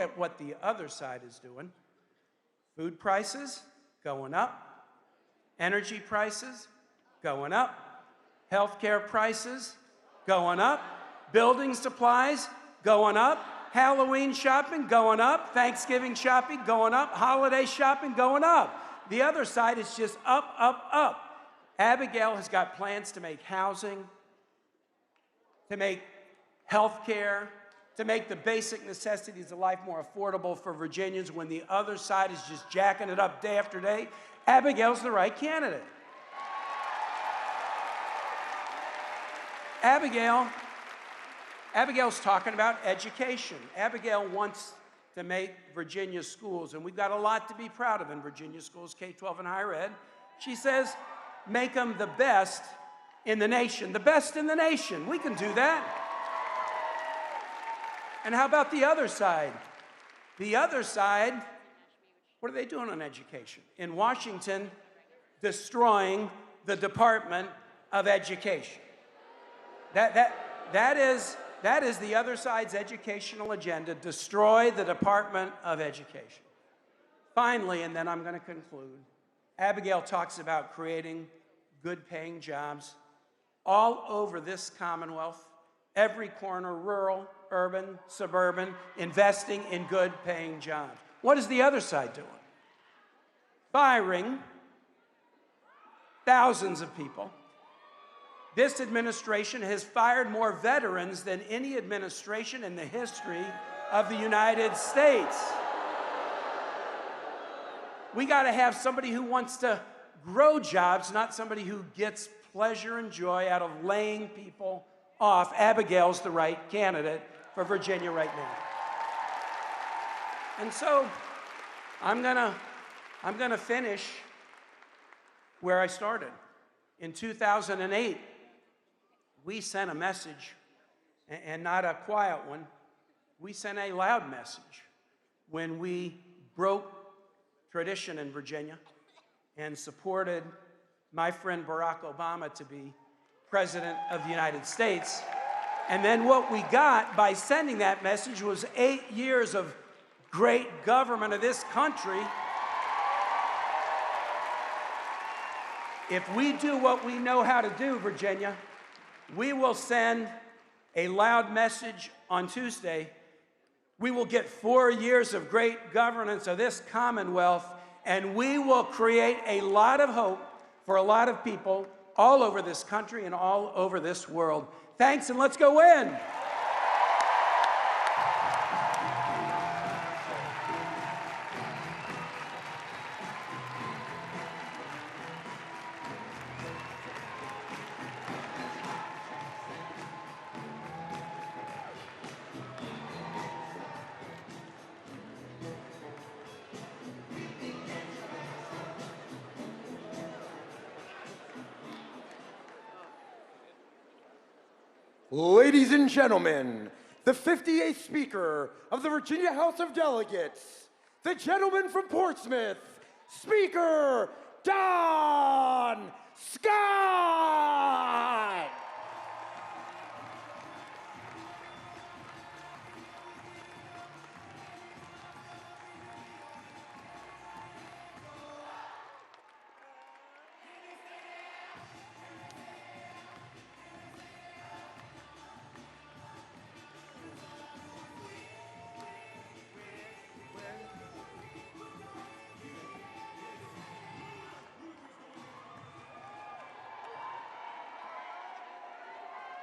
at what the other side is doing. Food prices going up, energy prices going up, healthcare prices going up, building supplies going up, Halloween shopping going up, Thanksgiving shopping going up, holiday shopping going up. The other side is just up, up, up. Abigail has got plans to make housing, to make health care, to make the basic necessities of life more affordable for Virginians when the other side is just jacking it up day after day. Abigail's the right candidate. Abigail's talking about education. Abigail wants to make Virginia schools, and we've got a lot to be proud of in Virginia schools, K-12 and higher ed. She says, make them the best in the nation. The best in the nation. We can do that. And how about the other side? The other side, what are they doing on education? In Washington, destroying the Department of Education. That is the other side's educational agenda, destroy the Department of Education. Finally, and then I'm going to conclude, Abigail talks about creating good-paying jobs all over this Commonwealth, every corner, rural, urban, suburban, investing in good-paying jobs. What is the other side doing? Firing thousands of people. This administration has fired more veterans than any administration in the history of the United States. We got to have somebody who wants to grow jobs, not somebody who gets pleasure and joy out of laying people off. Abigail's the right candidate for Virginia right now. And so I'm gonna finish where I started. In 2008, we sent a message, and not a quiet one. We sent a loud message when we broke tradition in Virginia and supported my friend Barack Obama to be President of the United States. And then what we got by sending that message was 8 years of great government of this country. If we do what we know how to do, Virginia, we will send a loud message on Tuesday. We will get 4 years of great governance of this Commonwealth, and we will create a lot of hope for a lot of people all over this country and all over this world. Thanks, and let's go win. Ladies and gentlemen, the 58th Speaker of the Virginia House of Delegates, the gentleman from Portsmouth, Speaker Don Scott!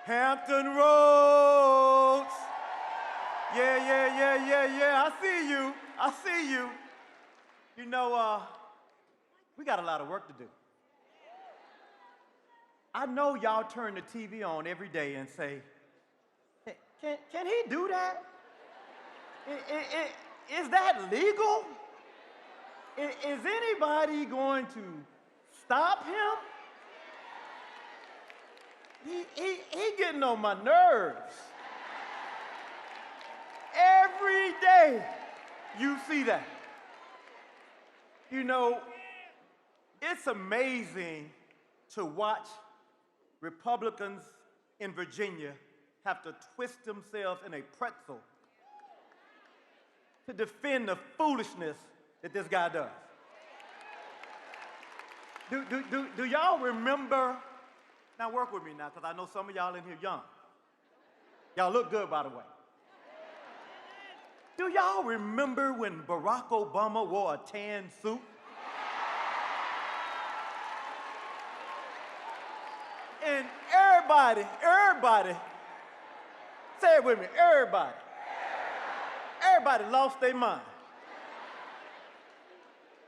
Hampton Roads. Yeah. I see you. You know, we got a lot of work to do. I know y'all turn the TV on every day and say, can he do that? Is that legal? Is anybody going to stop him? He getting on my nerves. Every day you see that. You know, it's amazing to watch Republicans in Virginia have to twist themselves in a pretzel to defend the foolishness that this guy does. Do y'all remember? Now work with me now, because I know some of y'all in here young. Y'all look good, by the way. Do y'all remember when Barack Obama wore a tan suit? And everybody, say it with me, everybody lost their mind.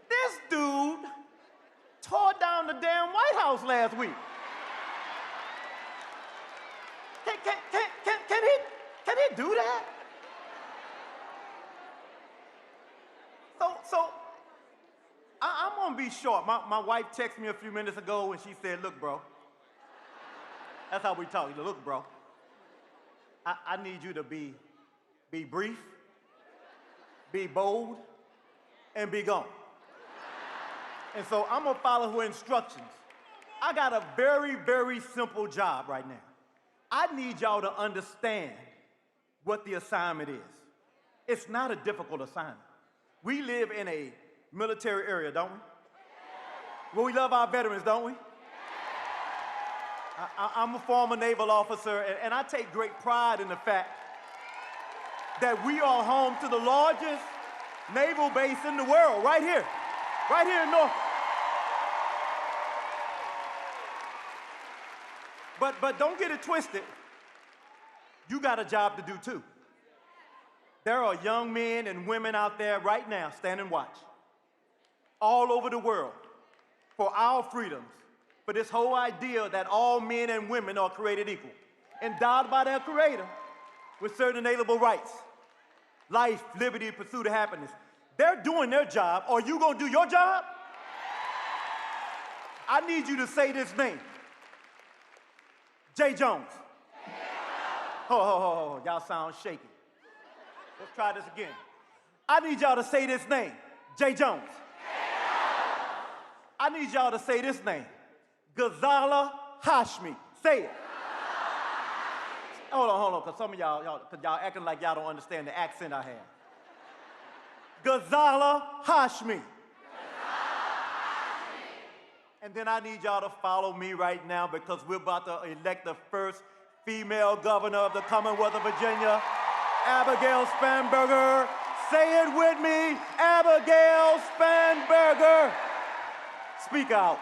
This dude tore down the damn White House last week. Can he do that? So I'm gonna be short. My wife texted me a few minutes ago and she said, look, bro. That's how we talk. Look, bro. I need you to be brief, be bold, and be gone. And so I'm gonna follow her instructions. I got a very, very simple job right now. I need y'all to understand what the assignment is. It's not a difficult assignment. We live in a military area, don't we? Well, we love our veterans, don't we? I'm a former naval officer, and I take great pride in the fact that we are home to the largest naval base in the world, right here in Norfolk. But don't get it twisted. You got a job to do too. There are young men and women out there right now, stand and watch, all over the world, for our freedoms, for this whole idea that all men and women are created equal, endowed by their Creator with certain inalienable rights, life, liberty, pursuit of happiness. They're doing their job. Are you gonna do your job? I need you to say this name. J. Jones. Ho, y'all sound shaky. Let's try this again. I need y'all to say this name. J. Jones. I need y'all to say this name. Ghazala Hashmi. Say it. Hold on, because some of y'all acting like y'all don't understand the accent I have. Ghazala Hashmi. And then I need y'all to follow me right now because we're about to elect the first female governor of the Commonwealth of Virginia, Abigail Spanberger. Say it with me, Abigail Spanberger. Speak out.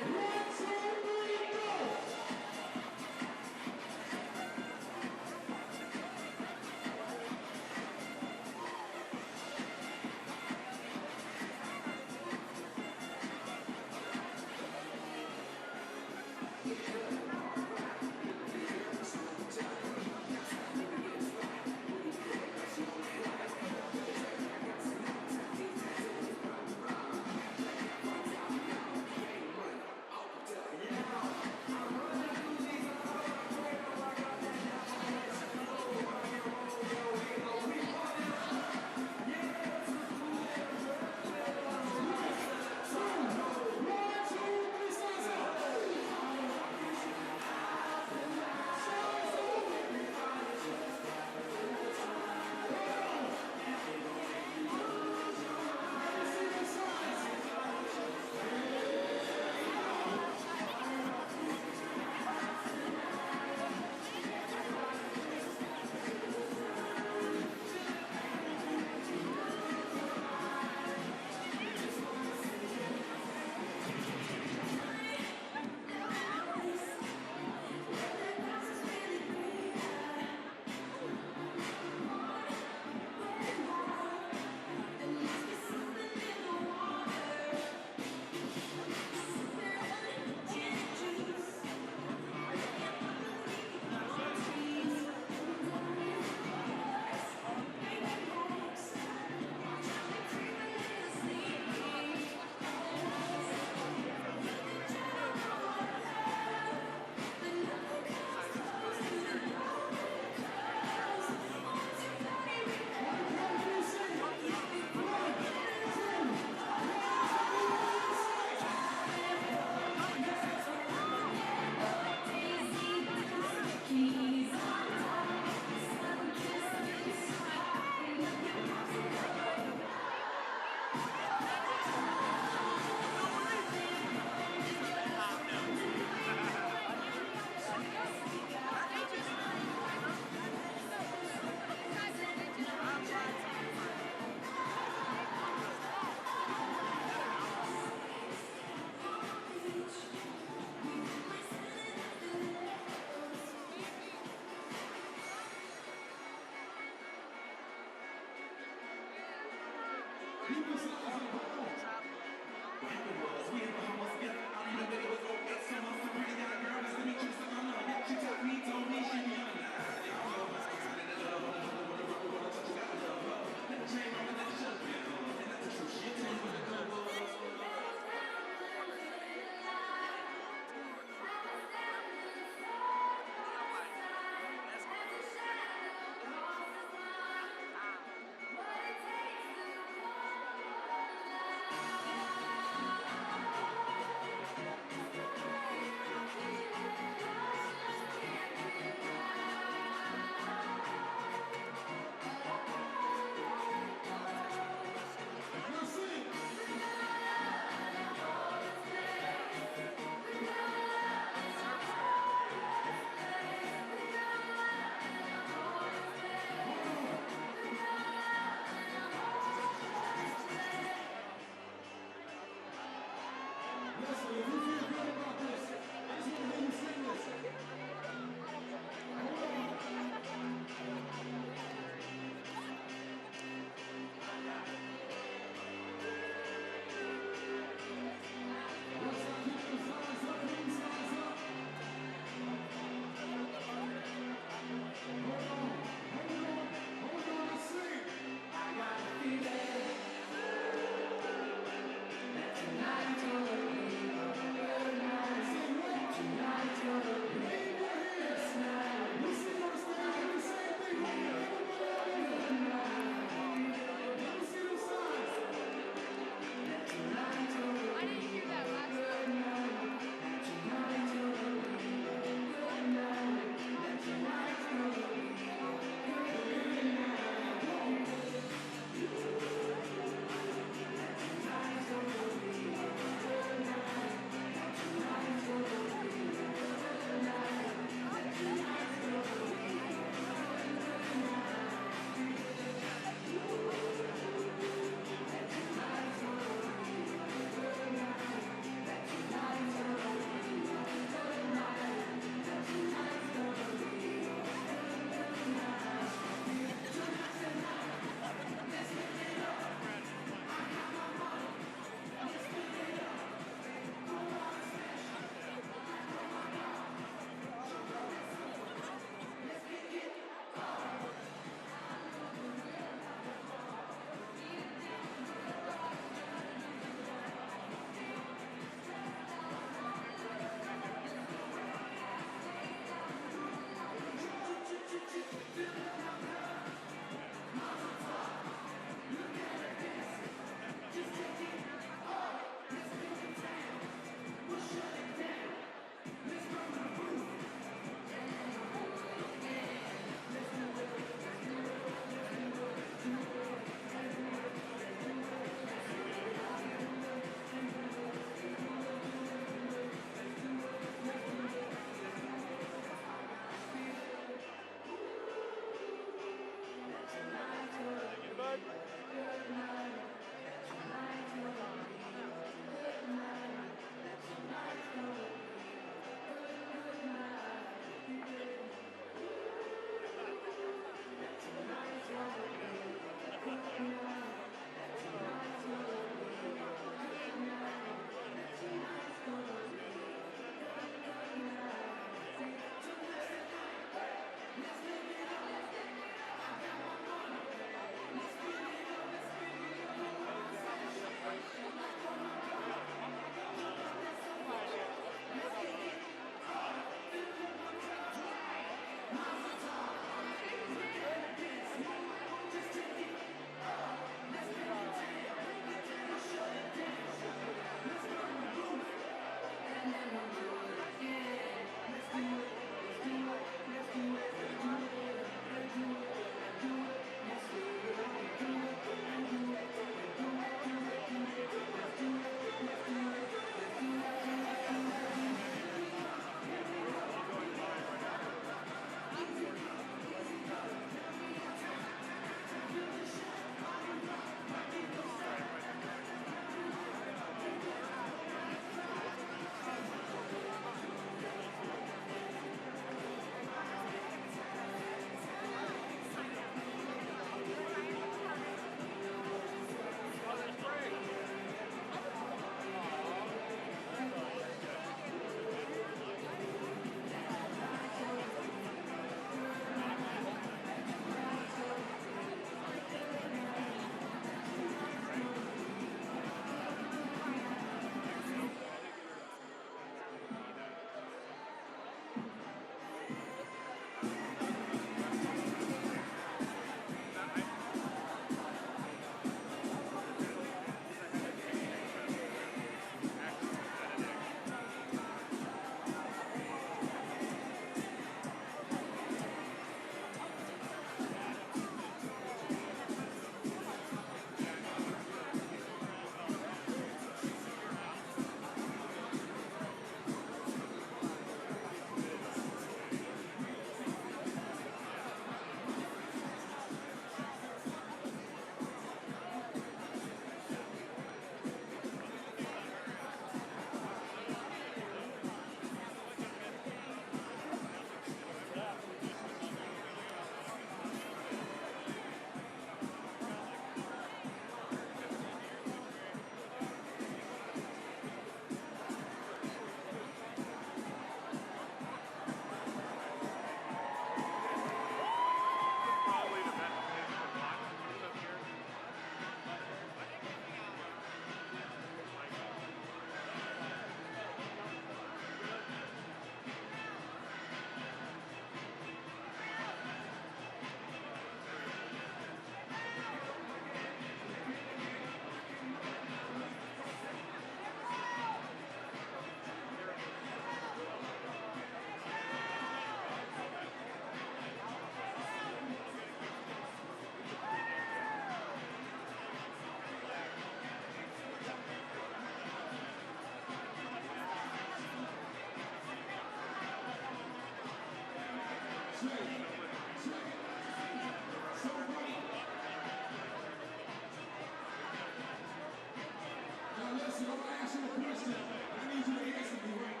listen, I'm gonna ask you a question. I need you to answer me right.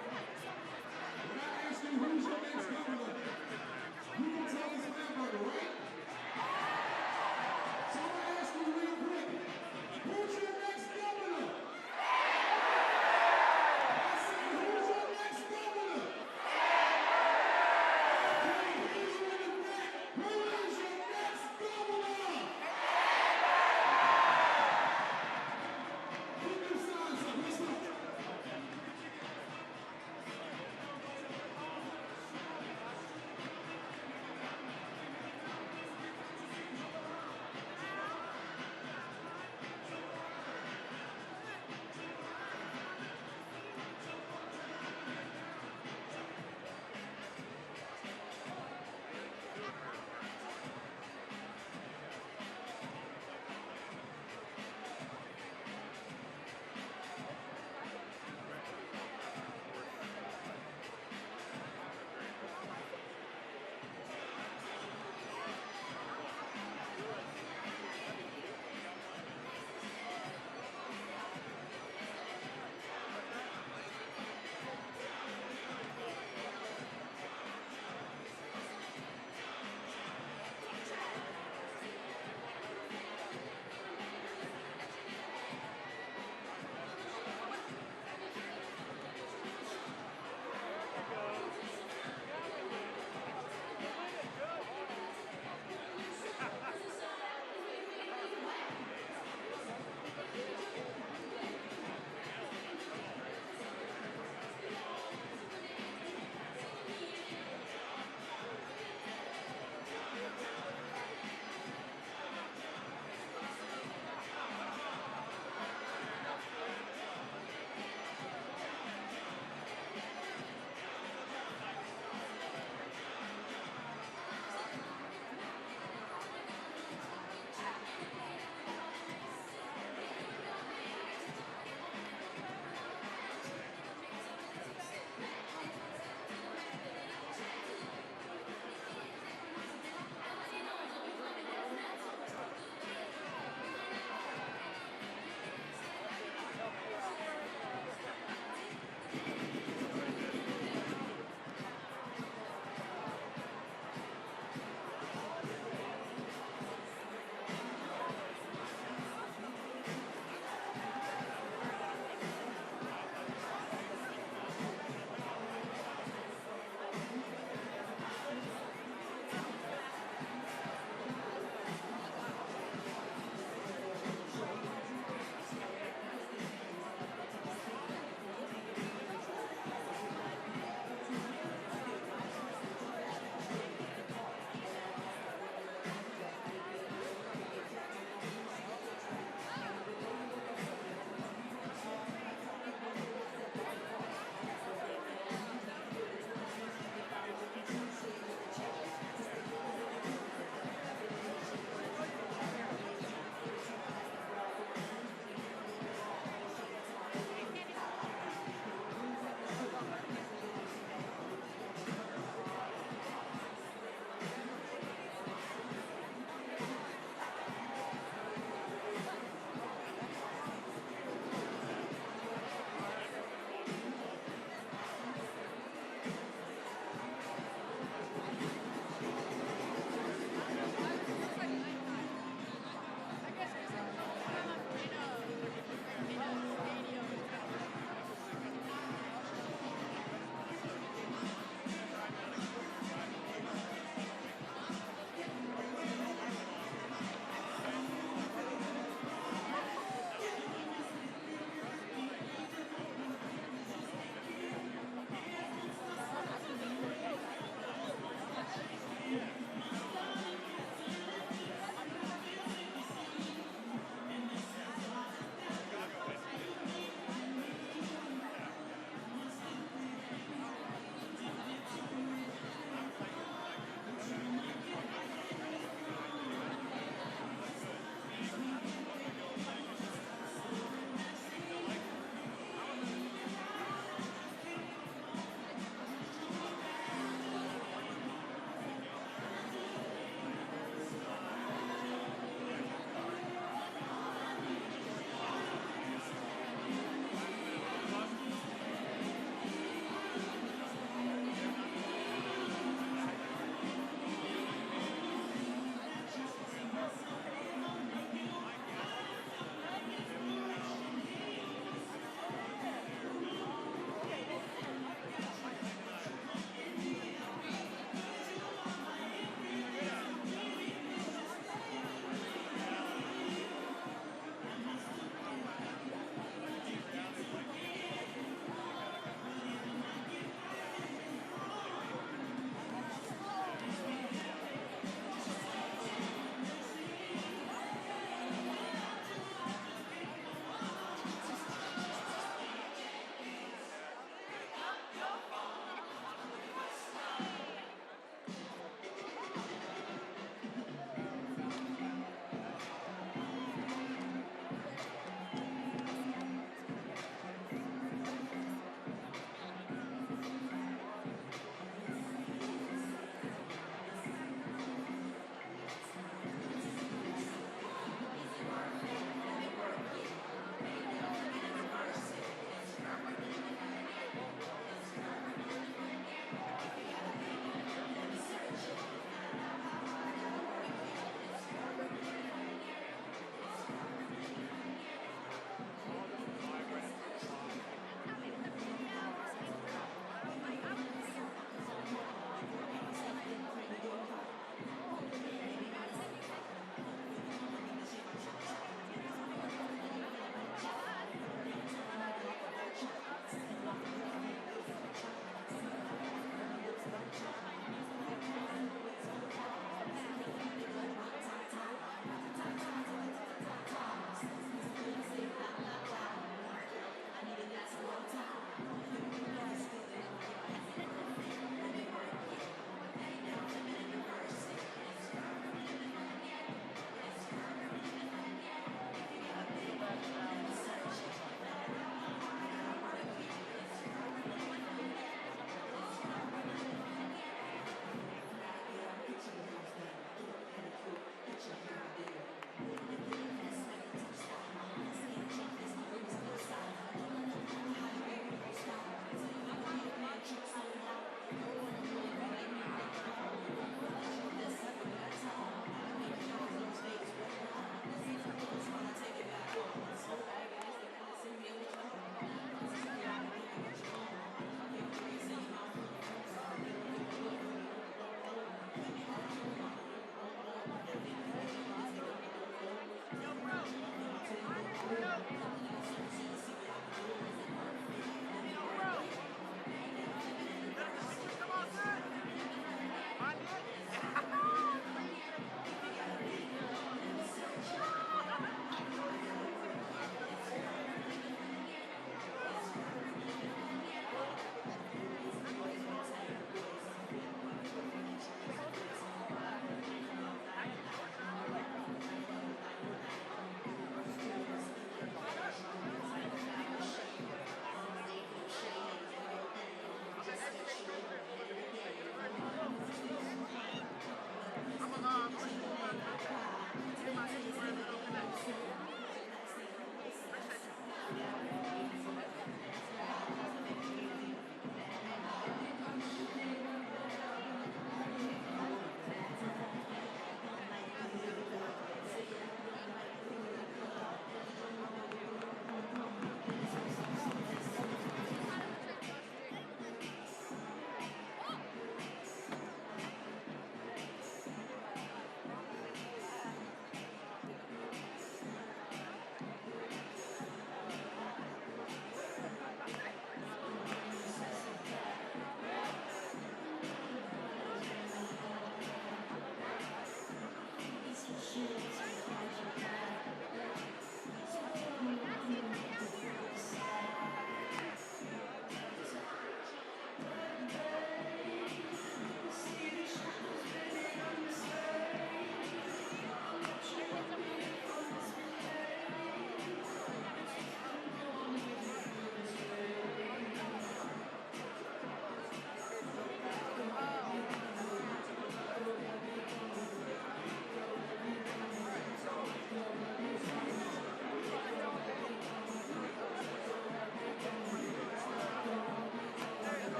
When I ask you who's your next governor, you gonna tell me Spanberger, right? So I'm gonna ask you real quick. Who's your next governor? I said, who's your next governor? Okay, who's your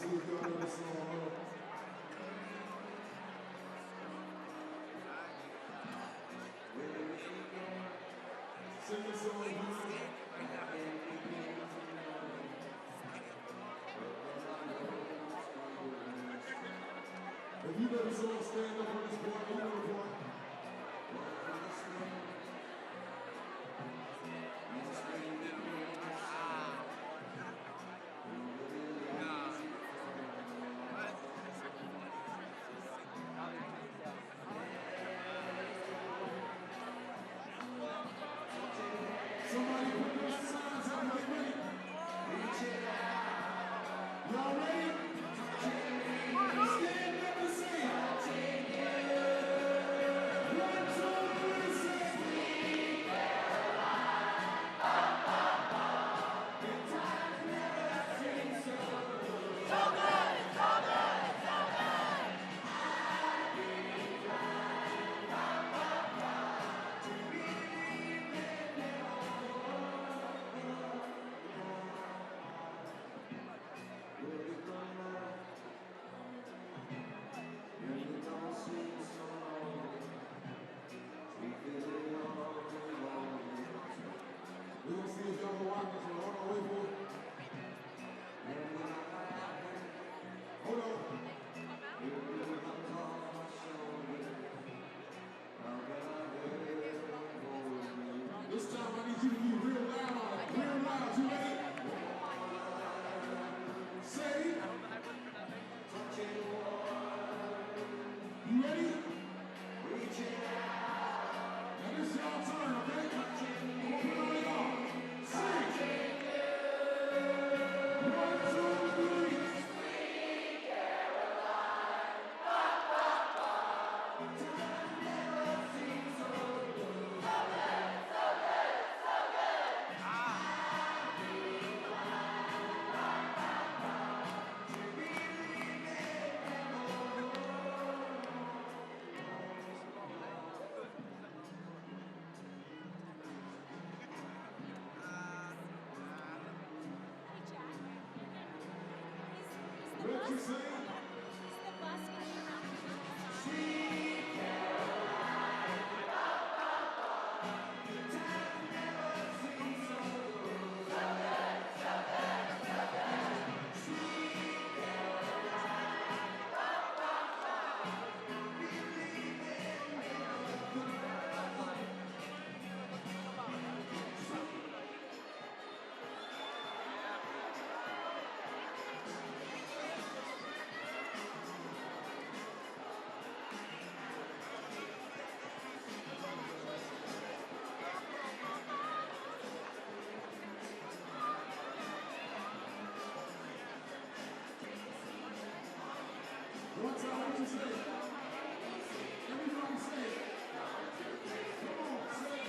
see if y'all know this song. Sing this song, man. If you know the song, stand up on this board. You know the board. Somebody put those signs up. Are you ready? Y'all ready? Stand up and say it. 1, 2, 3, say we're gonna see if y'all can rock this one. Hold on, wait for it. Hold on. This time I need you to be real loud. Real loud. You ready? Say. You ready? Now this is y'all turn, okay? I'm gonna put on y'all. Sing. 1, 2, 3. What you say? One time, what you say? Everybody say it. Come on, say it.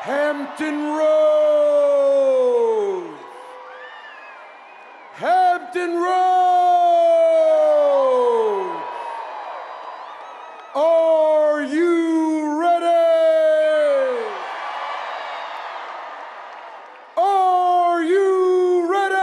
Hampton Roads. Hampton Roads. Are you ready? Are you ready?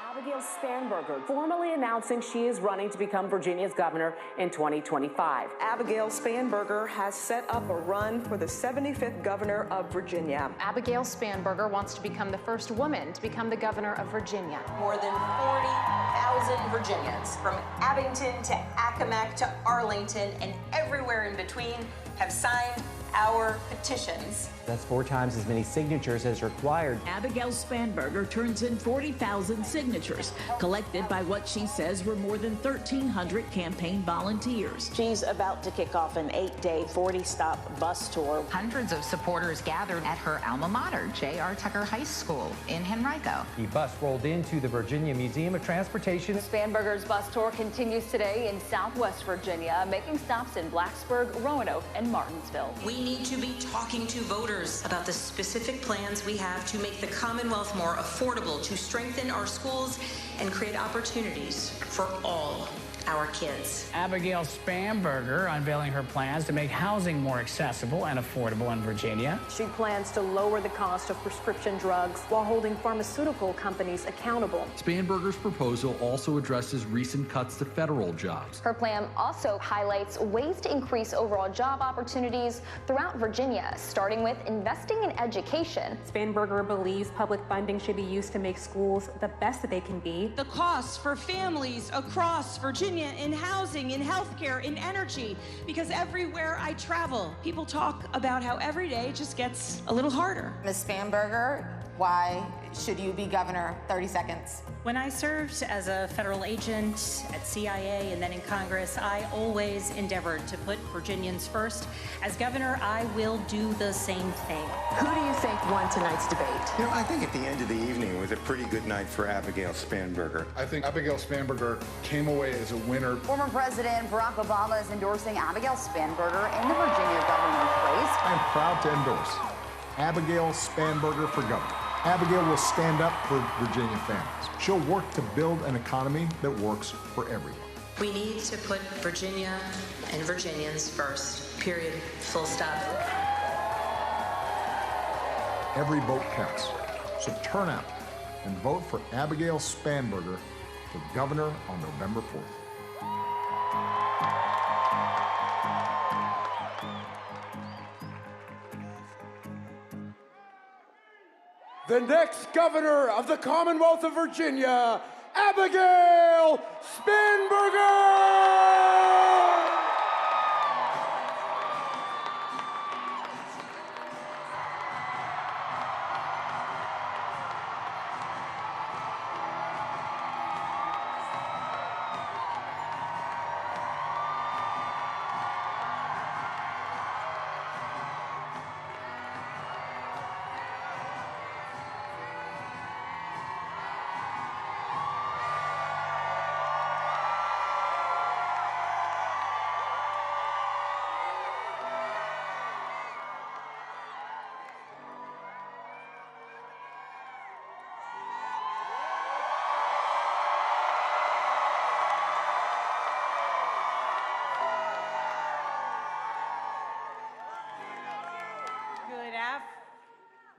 Abigail Spanberger formally announcing she is running to become Virginia's governor in 2025. Abigail Spanberger has set up a run for the 75th governor of Virginia. Abigail Spanberger wants to become the first woman to become the governor of Virginia. More than 40,000 Virginians, from Abington to Accomack to Arlington and everywhere in between, have signed our petitions. That's 4 times as many signatures as required. Abigail Spanberger turns in 40,000 signatures, collected by what she says were more than 1,300 campaign volunteers. She's about to kick off an 8-day, 40-stop bus tour. Hundreds of supporters gathered at her alma mater, J.R. Tucker High School in Henrico. The bus rolled into the Virginia Museum of Transportation. Spanberger's bus tour continues today in Southwest Virginia, making stops in Blacksburg, Roanoke, and Martinsville. We need to be talking to voters about the specific plans we have to make the Commonwealth more affordable, to strengthen our schools and create opportunities for all our kids. Abigail Spanberger unveiling her plans to make housing more accessible and affordable in Virginia. She plans to lower the cost of prescription drugs while holding pharmaceutical companies accountable. Spanberger's proposal also addresses recent cuts to federal jobs. Her plan also highlights ways to increase overall job opportunities throughout Virginia, starting with investing in education. Spanberger believes public funding should be used to make schools the best that they can be. The costs for families across Virginia in housing, in healthcare, in energy, because everywhere I travel, people talk about how every day just gets a little harder. Ms. Spanberger, why should you be governor? 30 seconds. When I served as a federal agent at CIA and then in Congress, I always endeavored to put Virginians first. As governor, I will do the same thing. Who do you think won tonight's debate? You know, I think at the end of the evening was a pretty good night for Abigail Spanberger. I think Abigail Spanberger came away as a winner. Former President Barack Obama is endorsing Abigail Spanberger in the Virginia governor's race. I am proud to endorse Abigail Spanberger for governor. Abigail will stand up for Virginia families. She'll work to build an economy that works for everyone. We need to put Virginia and Virginians first, period, full stop. Every vote counts. So turn out and vote for Abigail Spanberger for governor on November 4th. The next governor of the Commonwealth of Virginia, Abigail Spanberger!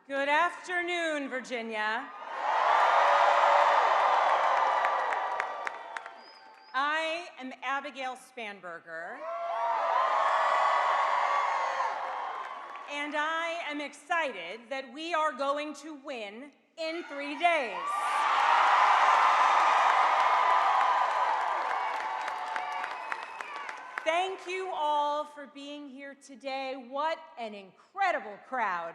Good afternoon, Virginia. I am Abigail Spanberger, and I am excited that we are going to win in 3 days. Thank you all for being here today. What an incredible crowd.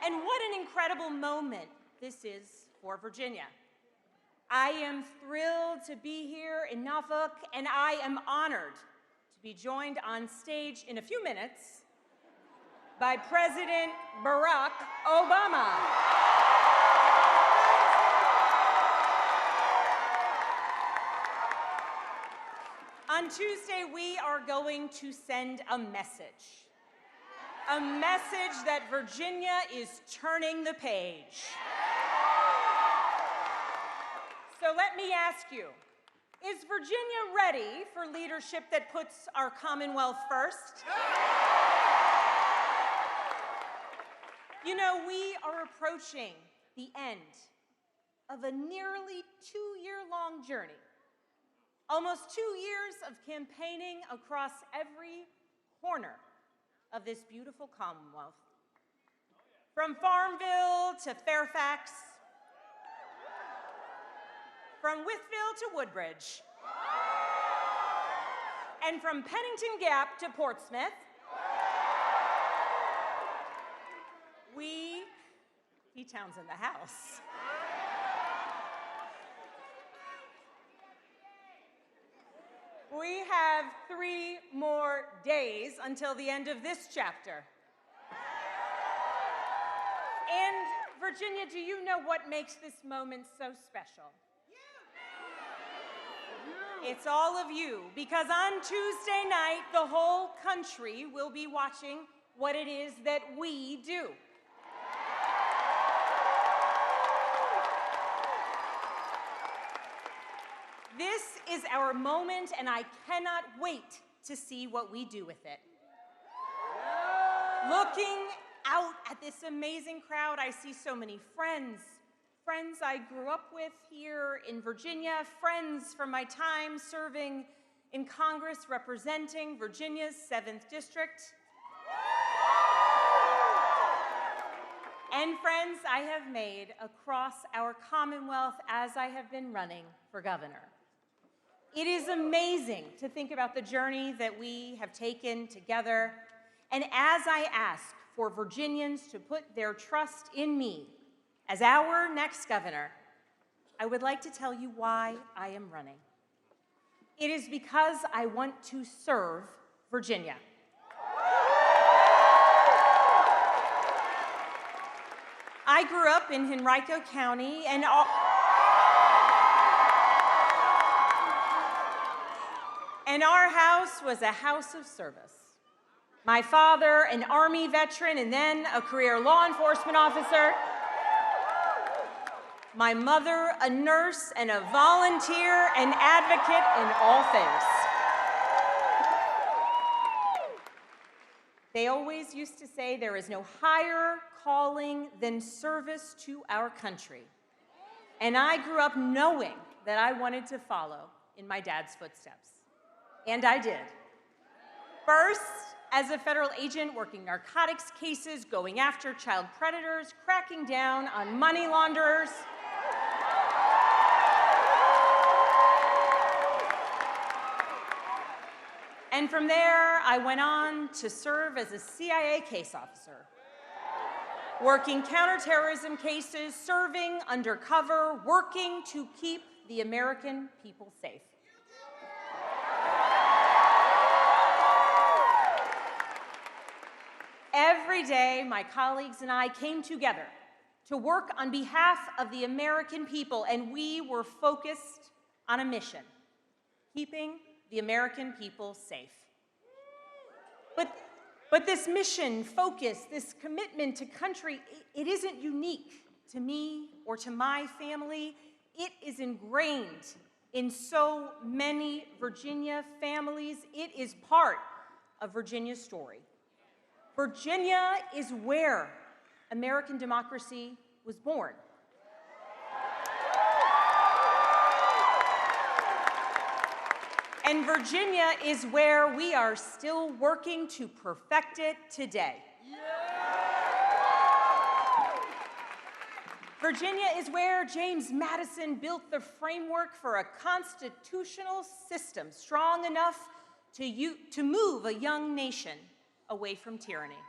And what an incredible moment this is for Virginia. I am thrilled to be here in Norfolk, and I am honored to be joined on stage in a few minutes by President Barack Obama. On Tuesday, we are going to send a message. A message that Virginia is turning the page. So let me ask you, is Virginia ready for leadership that puts our Commonwealth first? You know, we are approaching the end of a nearly 2-year-long journey. Almost 2 years of campaigning across every corner of this beautiful Commonwealth. From Farmville to Fairfax, from Wytheville to Woodbridge, and from Pennington Gap to Portsmouth, P-Town's in the house. We have 3 more days until the end of this chapter. And Virginia, do you know what makes this moment so special? It's all of you, because on Tuesday night, the whole country will be watching what it is that we do. This is our moment, and I cannot wait to see what we do with it. Looking out at this amazing crowd, I see so many friends I grew up with here in Virginia, friends from my time serving in Congress representing Virginia's 7th District, and friends I have made across our Commonwealth as I have been running for governor. It is amazing to think about the journey that we have taken together, and as I ask for Virginians to put their trust in me as our next governor, I would like to tell you why I am running. It is because I want to serve Virginia. I grew up in Henrico County, and our house was a house of service. My father, an Army veteran and then a career law enforcement officer. My mother, a nurse and a volunteer and advocate in all things. They always used to say there is no higher calling than service to our country. And I grew up knowing that I wanted to follow in my dad's footsteps. And I did. First, as a federal agent working narcotics cases, going after child predators, cracking down on money launderers. And from there, I went on to serve as a CIA case officer, working counterterrorism cases, serving undercover, working to keep the American people safe. Every day, my colleagues and I came together to work on behalf of the American people, and we were focused on a mission, keeping the American people safe. But this mission, focus, this commitment to country, it isn't unique to me or to my family. It is ingrained in so many Virginia families. It is part of Virginia's story. Virginia is where American democracy was born. And Virginia is where we are still working to perfect it today. Virginia is where James Madison built the framework for a constitutional system strong enough to move a young nation away from tyranny.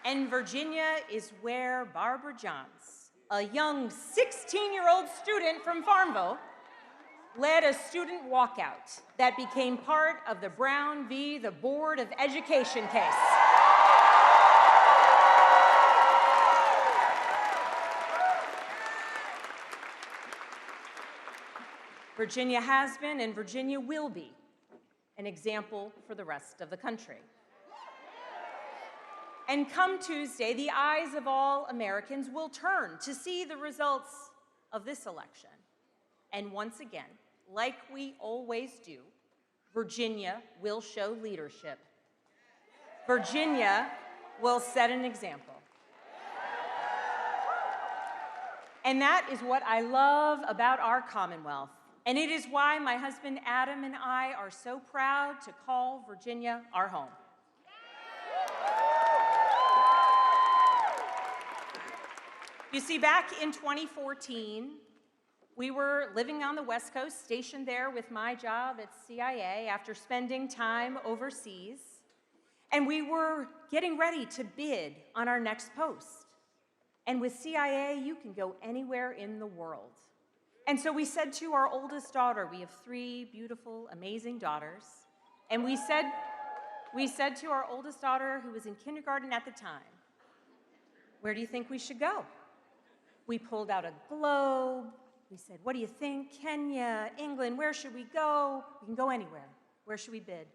And Virginia is where Barbara Johns, a young 16-year-old student from Farmville, led a student walkout that became part of the Brown v. the Board of Education case. Virginia has been and Virginia will be an example for the rest of the country. And come Tuesday, the eyes of all Americans will turn to see the results of this election. And once again, like we always do, Virginia will show leadership. Virginia will set an example. And that is what I love about our Commonwealth. And it is why my husband Adam and I are so proud to call Virginia our home. You see, back in 2014, we were living on the West Coast, stationed there with my job at CIA after spending time overseas. And we were getting ready to bid on our next post. And with CIA, you can go anywhere in the world. And so we said to our oldest daughter, we have 3 beautiful, amazing daughters, and we said to our oldest daughter, who was in kindergarten at the time, where do you think we should go? We pulled out a globe. We said, what do you think? Kenya, England, where should we go? We can go anywhere. Where should we bid?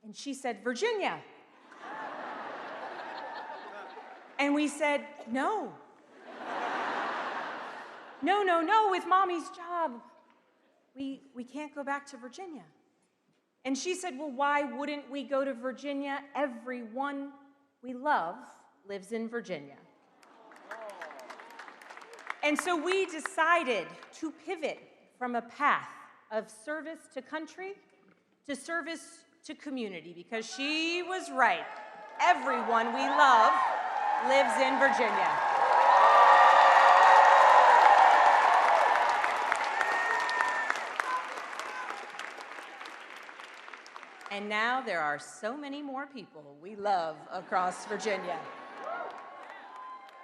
And she said, Virginia. And we said, no. No, with Mommy's job, we can't go back to Virginia. And she said, well, why wouldn't we go to Virginia? Everyone we love lives in Virginia. And so we decided to pivot from a path of service to country to service to community, because she was right. Everyone we love lives in Virginia. And now there are so many more people we love across Virginia.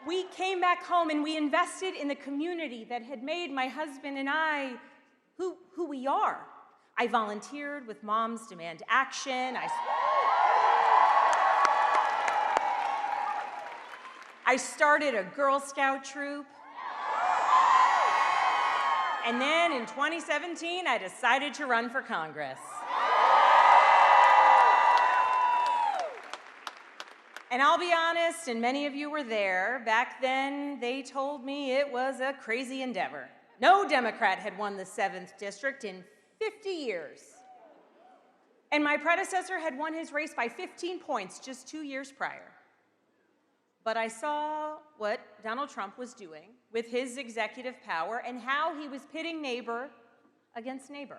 We came back home and we invested in the community that had made my husband and I who we are. I volunteered with Moms Demand Action. I started a Girl Scout troop. And then in 2017, I decided to run for Congress. And I'll be honest, and many of you were there, back then they told me it was a crazy endeavor. No Democrat had won the 7th district in 50 years. And my predecessor had won his race by 15 points just 2 years prior. But I saw what Donald Trump was doing with his executive power and how he was pitting neighbor against neighbor.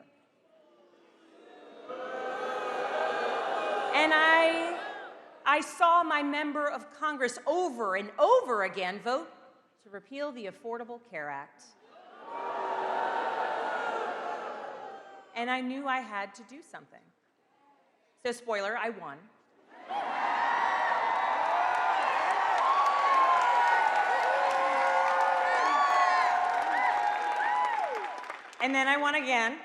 And I saw my member of Congress over and over again vote to repeal the Affordable Care Act. And I knew I had to do something. So spoiler, I won. And then I won again.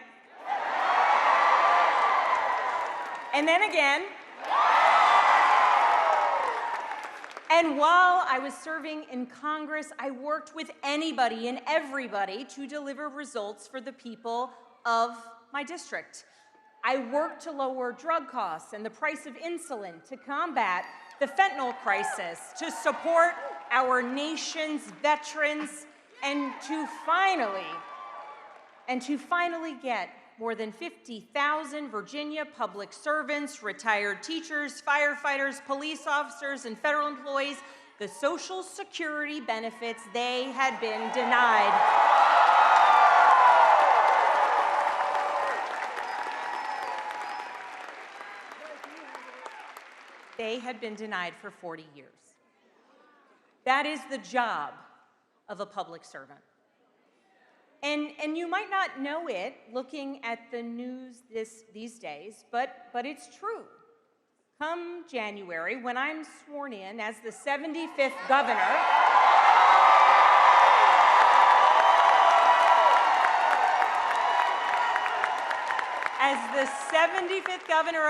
And then again. And while I was serving in Congress, I worked with anybody and everybody to deliver results for the people of my district. I worked to lower drug costs and the price of insulin, to combat the fentanyl crisis, to support our nation's veterans, and to finally get more than 50,000 Virginia public servants, retired teachers, firefighters, police officers, and federal employees the Social Security benefits they had been denied. They had been denied for 40 years. That is the job of a public servant. And you might not know it looking at the news these days, but it's true. Come January, when I'm sworn in as the 75th governor,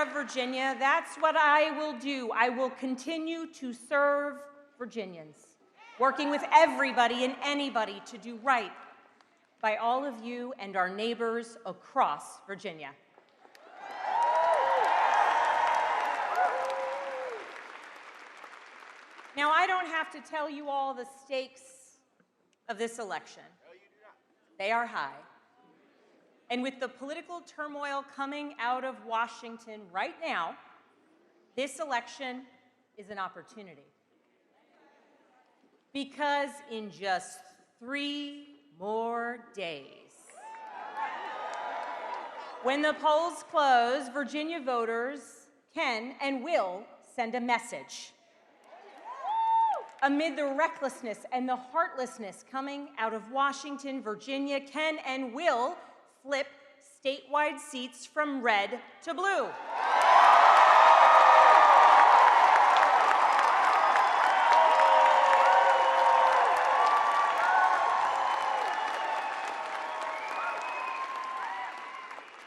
of Virginia, that's what I will do. I will continue to serve Virginians, working with everybody and anybody to do right by all of you and our neighbors across Virginia. Now, I don't have to tell you all the stakes of this election. They are high. And with the political turmoil coming out of Washington right now, this election is an opportunity. Because in just 3 more days, when the polls close, Virginia voters can and will send a message. Amid the recklessness and the heartlessness coming out of Washington, Virginia can and will flip statewide seats from red to blue.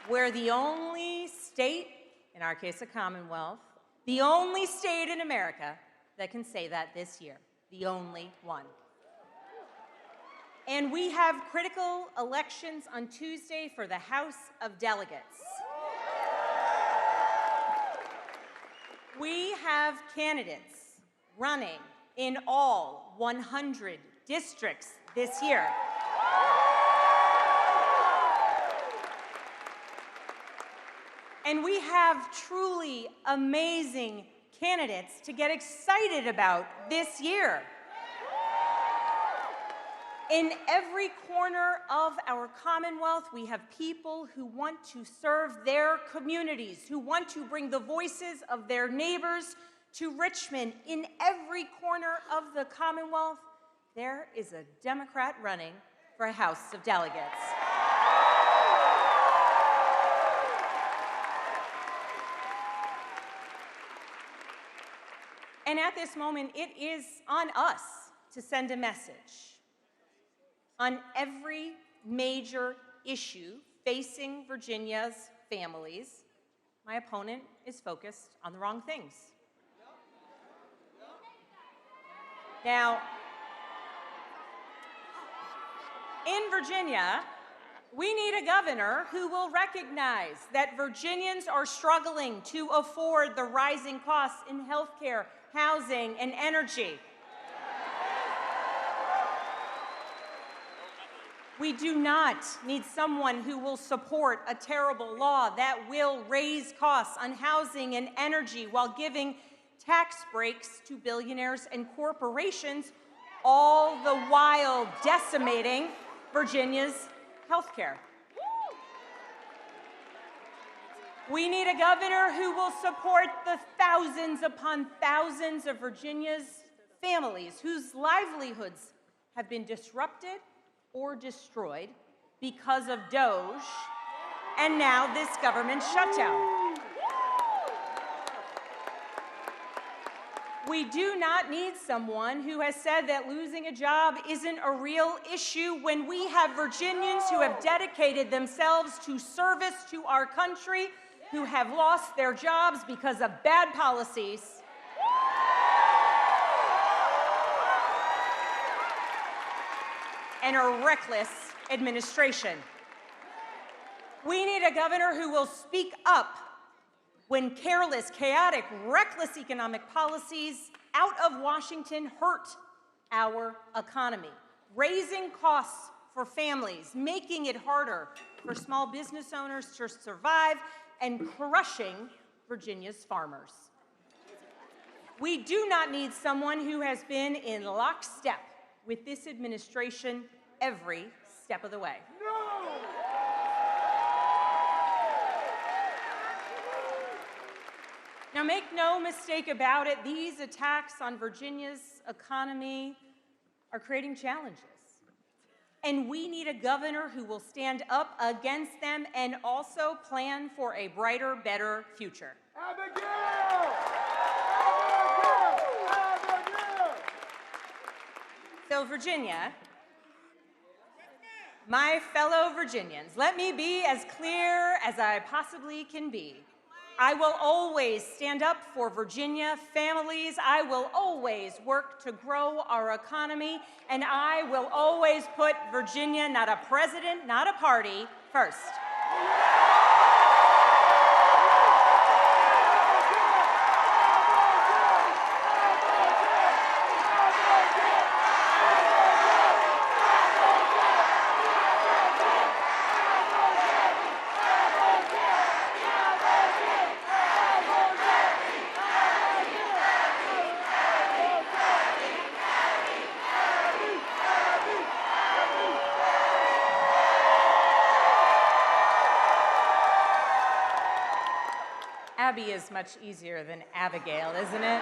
We're the only state, in our case a Commonwealth, the only state in America that can say that this year, the only one. And we have critical elections on Tuesday for the House of Delegates. We have candidates running in all 100 districts this year. And we have truly amazing candidates to get excited about this year. In every corner of our Commonwealth, we have people who want to serve their communities, who want to bring the voices of their neighbors to Richmond. In every corner of the Commonwealth, there is a Democrat running for a House of Delegates. And at this moment, it is on us to send a message. On every major issue facing Virginia's families, my opponent is focused on the wrong things. Now, in Virginia, we need a governor who will recognize that Virginians are struggling to afford the rising costs in healthcare, housing, and energy. We do not need someone who will support a terrible law that will raise costs on housing and energy while giving tax breaks to billionaires and corporations, all the while decimating Virginia's health care. We need a governor who will support the thousands upon thousands of Virginia's families whose livelihoods have been disrupted or destroyed because of DOGE and now this government shutdown. We do not need someone who has said that losing a job isn't a real issue when we have Virginians who have dedicated themselves to service to our country, who have lost their jobs because of bad policies. And a reckless administration. We need a governor who will speak up when careless, chaotic, reckless economic policies out of Washington hurt our economy, raising costs for families, making it harder for small business owners to survive, and crushing Virginia's farmers. We do not need someone who has been in lockstep with this administration every step of the way. No! Now, make no mistake about it, these attacks on Virginia's economy are creating challenges. And we need a governor who will stand up against them and also plan for a brighter, better future. Abigail! Abigail! Abigail! So, Virginia, my fellow Virginians, let me be as clear as I possibly can be. I will always stand up for Virginia families. I will always work to grow our economy. And I will always put Virginia, not a president, not a party, first. Abby is much easier than Abigail, isn't it?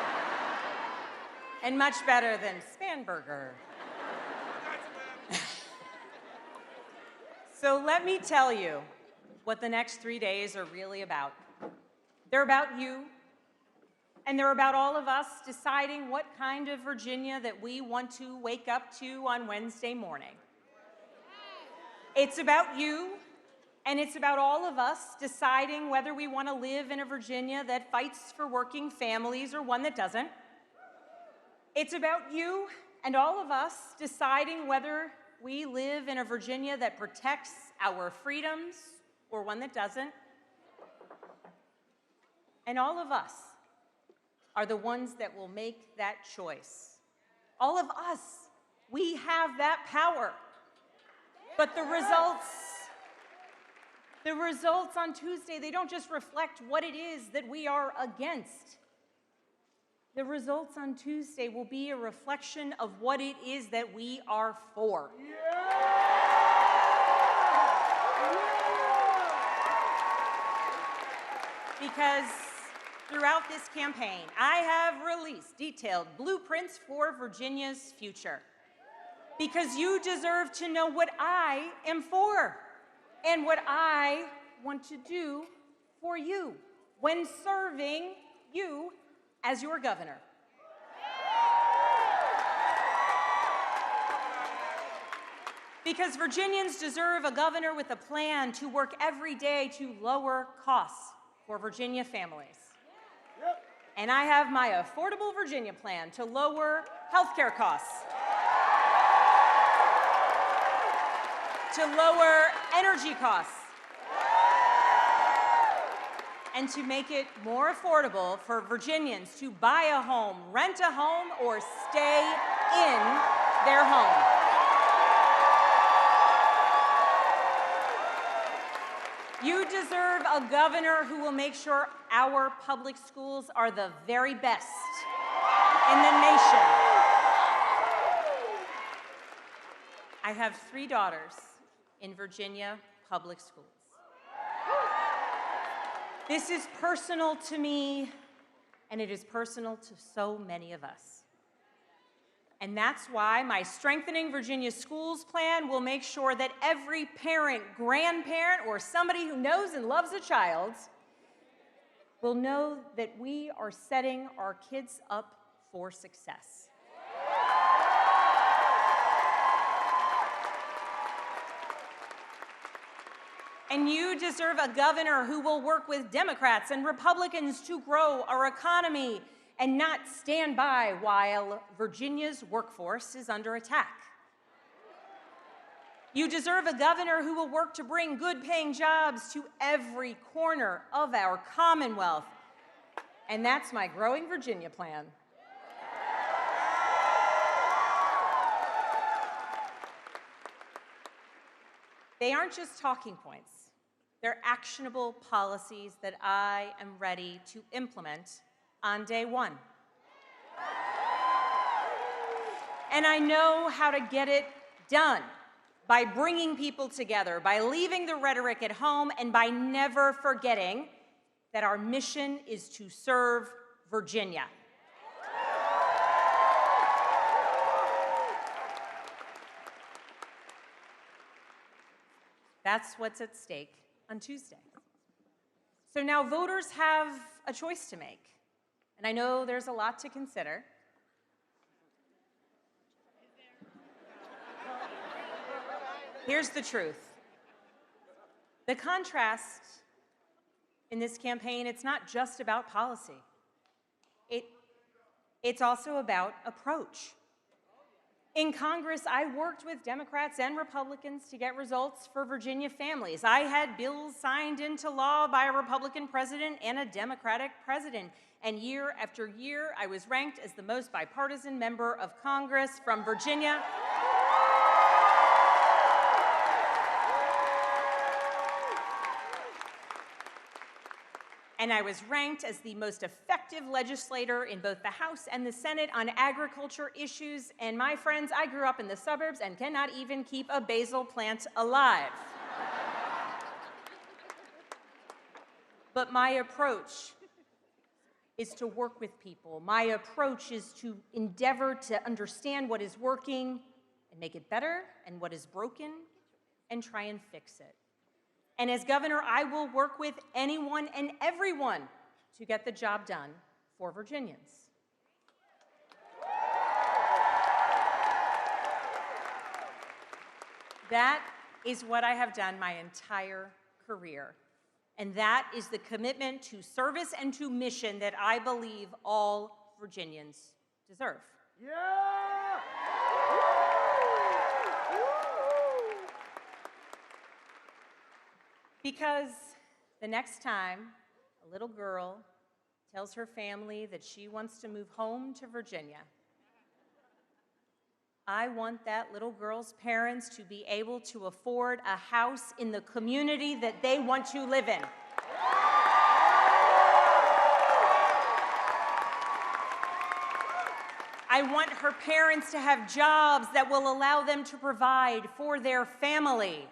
And much better than Spanberger. So let me tell you what the next 3 days are really about. They're about you, and they're about all of us deciding what kind of Virginia that we want to wake up to on Wednesday morning. It's about you. And it's about all of us deciding whether we want to live in a Virginia that fights for working families or one that doesn't. It's about you and all of us deciding whether we live in a Virginia that protects our freedoms or one that doesn't. And all of us are the ones that will make that choice. All of us, we have that power. But the results on Tuesday, they don't just reflect what it is that we are against. The results on Tuesday will be a reflection of what it is that we are for. Because throughout this campaign, I have released detailed blueprints for Virginia's future. Because you deserve to know what I am for. And what I want to do for you when serving you as your governor. Because Virginians deserve a governor with a plan to work every day to lower costs for Virginia families. And I have my Affordable Virginia plan to lower healthcare costs, to lower energy costs, and to make it more affordable for Virginians to buy a home, rent a home, or stay in their home. You deserve a governor who will make sure our public schools are the very best in the nation. I have 3 daughters in Virginia public schools. This is personal to me, and it is personal to so many of us. And that's why my Strengthening Virginia Schools plan will make sure that every parent, grandparent, or somebody who knows and loves a child will know that we are setting our kids up for success. And you deserve a governor who will work with Democrats and Republicans to grow our economy and not stand by while Virginia's workforce is under attack. You deserve a governor who will work to bring good-paying jobs to every corner of our Commonwealth. And that's my Growing Virginia plan. They aren't just talking points. They're actionable policies that I am ready to implement on day one. And I know how to get it done by bringing people together, by leaving the rhetoric at home, and by never forgetting that our mission is to serve Virginia. That's what's at stake on Tuesday. So now voters have a choice to make, and I know there's a lot to consider. Here's the truth. The contrast in this campaign, it's not just about policy. It's also about approach. In Congress, I worked with Democrats and Republicans to get results for Virginia families. I had bills signed into law by a Republican president and a Democratic president. And year after year, I was ranked as the most bipartisan member of Congress from Virginia. And I was ranked as the most effective legislator in both the House and the Senate on agriculture issues. And my friends, I grew up in the suburbs and cannot even keep a basil plant alive. But my approach is to work with people. My approach is to endeavor to understand what is working and make it better, and what is broken and try and fix it. And as governor, I will work with anyone and everyone to get the job done for Virginians. That is what I have done my entire career. And that is the commitment to service and to mission that I believe all Virginians deserve. Yeah! Because the next time a little girl tells her family that she wants to move home to Virginia, I want that little girl's parents to be able to afford a house in the community that they want to live in. I want her parents to have jobs that will allow them to provide for their family.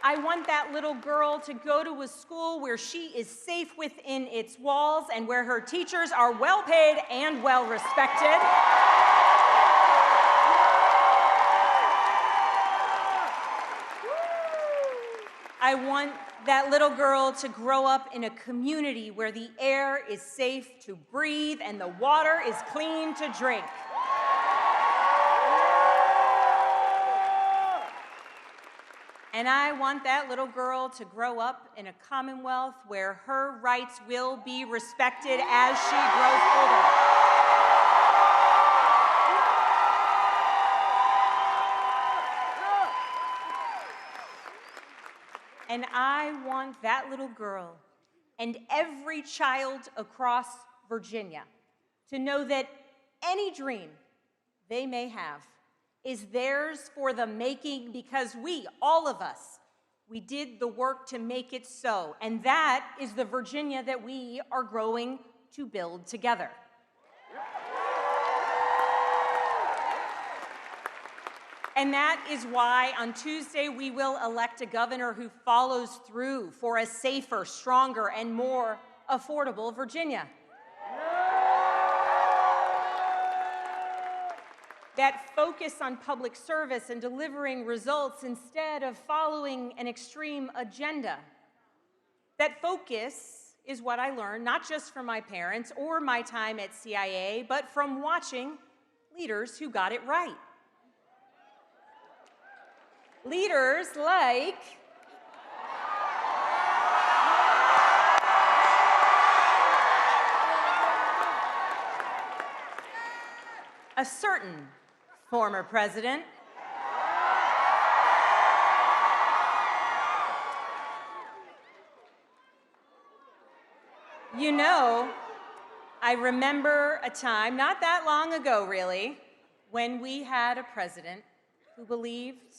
I want that little girl to go to a school where she is safe within its walls and where her teachers are well paid and well respected. I want that little girl to grow up in a community where the air is safe to breathe and the water is clean to drink. And I want that little girl to grow up in a commonwealth where her rights will be respected as she grows older. And I want that little girl and every child across Virginia to know that any dream they may have is theirs for the making, because we, all of us, we did the work to make it so. And that is the Virginia that we are growing to build together. And that is why on Tuesday we will elect a governor who follows through for a safer, stronger, and more affordable Virginia. That focus on public service and delivering results instead of following an extreme agenda. That focus is what I learned, not just from my parents or my time at CIA, but from watching leaders who got it right. Leaders like a certain former president, you know, I remember a time, not that long ago really, when we had a president who believed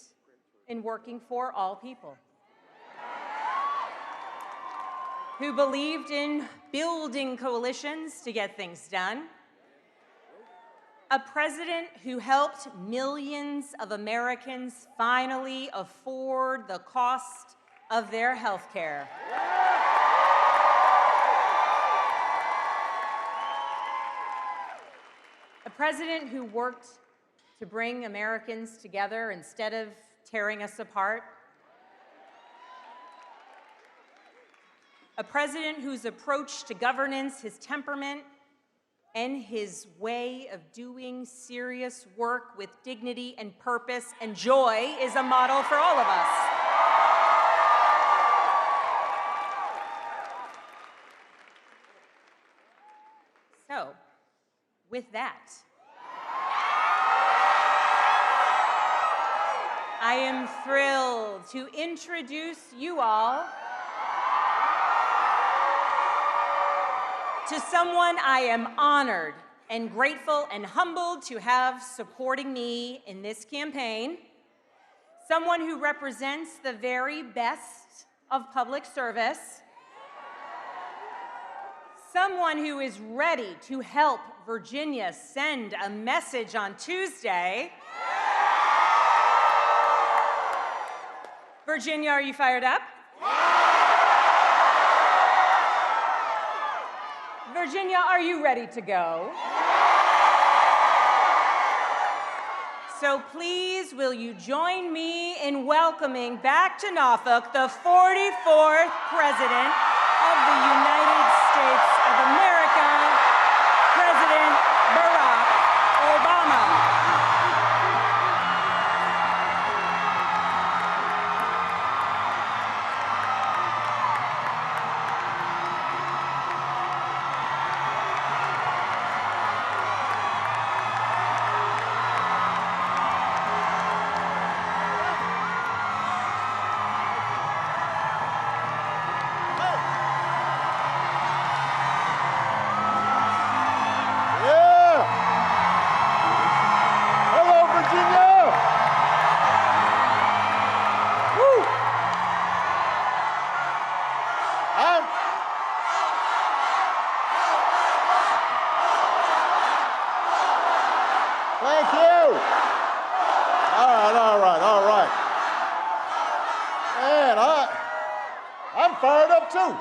in working for all people, who believed in building coalitions to get things done, a president who helped millions of Americans finally afford the cost of their health care. A president who worked to bring Americans together instead of tearing us apart. A president whose approach to governance, his temperament, and his way of doing serious work with dignity and purpose and joy is a model for all of us. with that, I am thrilled to introduce you all to someone I am honored and grateful and humbled to have supporting me in this campaign, someone who represents the very best of public service, someone who is ready to help Virginia send a message on Tuesday. Virginia, are you fired up? Virginia, are you ready to go? So please, will you join me in welcoming back to Norfolk the 44th President of the United States of America, President Barack Obama. Thank you. All right. Man, I'm fired up too.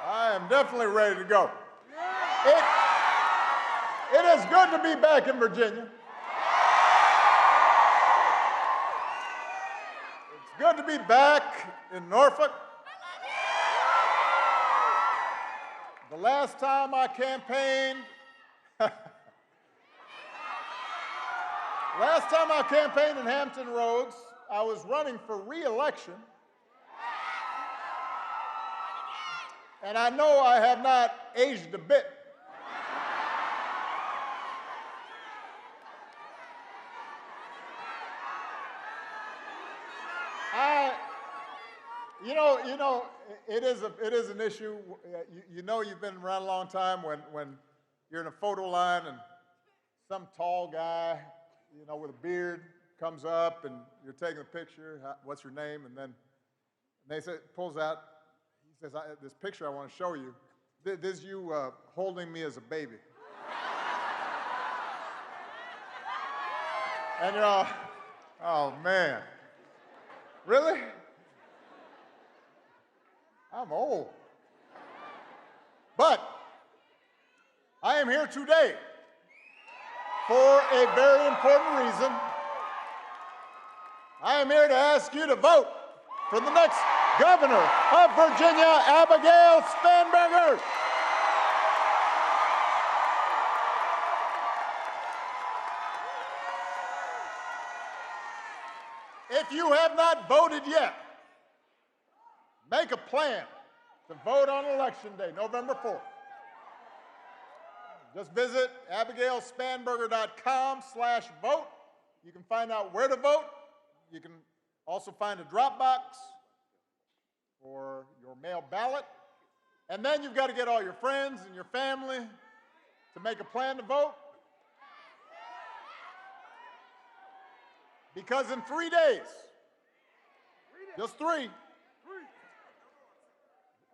I am definitely ready to go. It is good to be back in Virginia. It's good to be back in Norfolk. The last time I campaigned, in Hampton Roads, I was running for re-election. And I know I have not aged a bit. It is an issue. You know you've been around a long time when you're in a photo line and some tall guy, with a beard comes up and you're taking a picture. What's your name? And then pulls out. He says, "This picture I want to show you. This is you holding me as a baby." And you're all, oh man, really? I'm old. But I am here today for a very important reason. I am here to ask you to vote for the next governor of Virginia, Abigail Spanberger. If you have not voted yet, make a plan to vote on Election Day, November 4th. Just visit abigailspanberger.com/vote. You can find out where to vote. You can also find a drop box for your mail ballot. And then you've got to get all your friends and your family to make a plan to vote. Because in 3 days, just 3,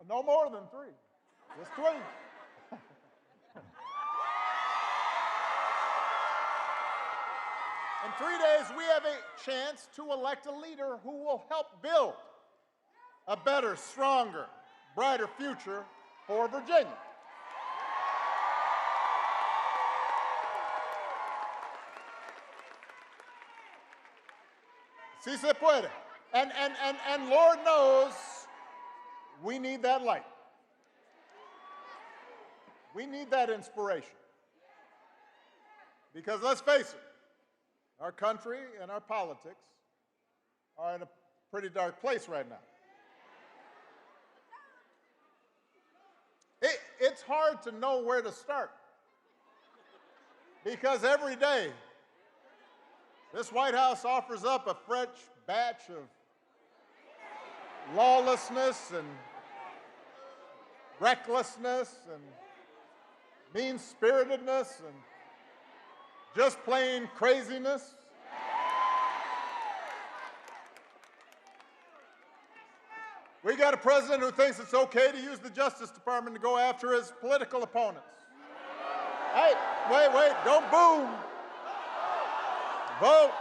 no more than 3, just 3. In 3 days, we have a chance to elect a leader who will help build a better, stronger, brighter future for Virginia. Si se puede. And Lord knows we need that light. We need that inspiration. Because let's face it, our country and our politics are in a pretty dark place right now. It's it's hard to know where to start. Because every day, this White House offers up a fresh batch of lawlessness and recklessness and mean-spiritedness and just plain craziness. We got a president who thinks it's okay to use the Justice Department to go after his political opponents. Hey, wait, don't boo. Vote.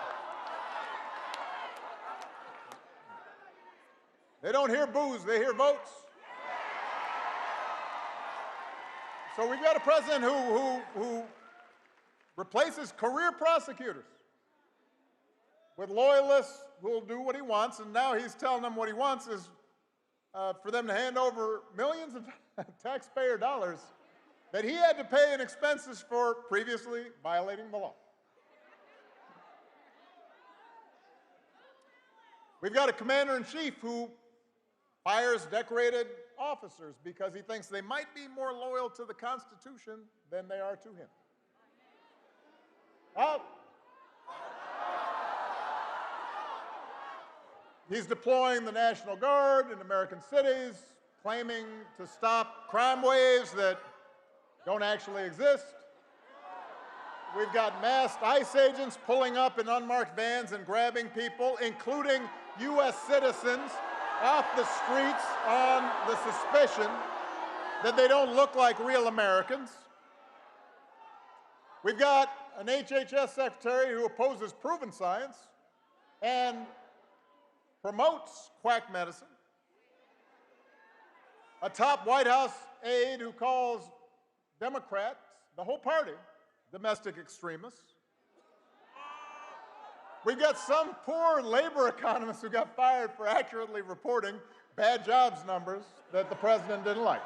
They don't hear boos, they hear votes. So we've got a president who replaces career prosecutors with loyalists who will do what he wants, and now he's telling them what he wants is for them to hand over millions of taxpayer dollars that he had to pay in expenses for previously violating the law. We've got a commander-in-chief who fires decorated officers because he thinks they might be more loyal to the Constitution than they are to him. He's deploying the National Guard in American cities, claiming to stop crime waves that don't actually exist. We've got masked ICE agents pulling up in unmarked vans and grabbing people, including U.S. citizens, off the streets on the suspicion that they don't look like real Americans. We've got an HHS secretary who opposes proven science and promotes quack medicine. A top White House aide who calls Democrats, the whole party, domestic extremists. We've got some poor labor economist who got fired for accurately reporting bad jobs numbers that the president didn't like.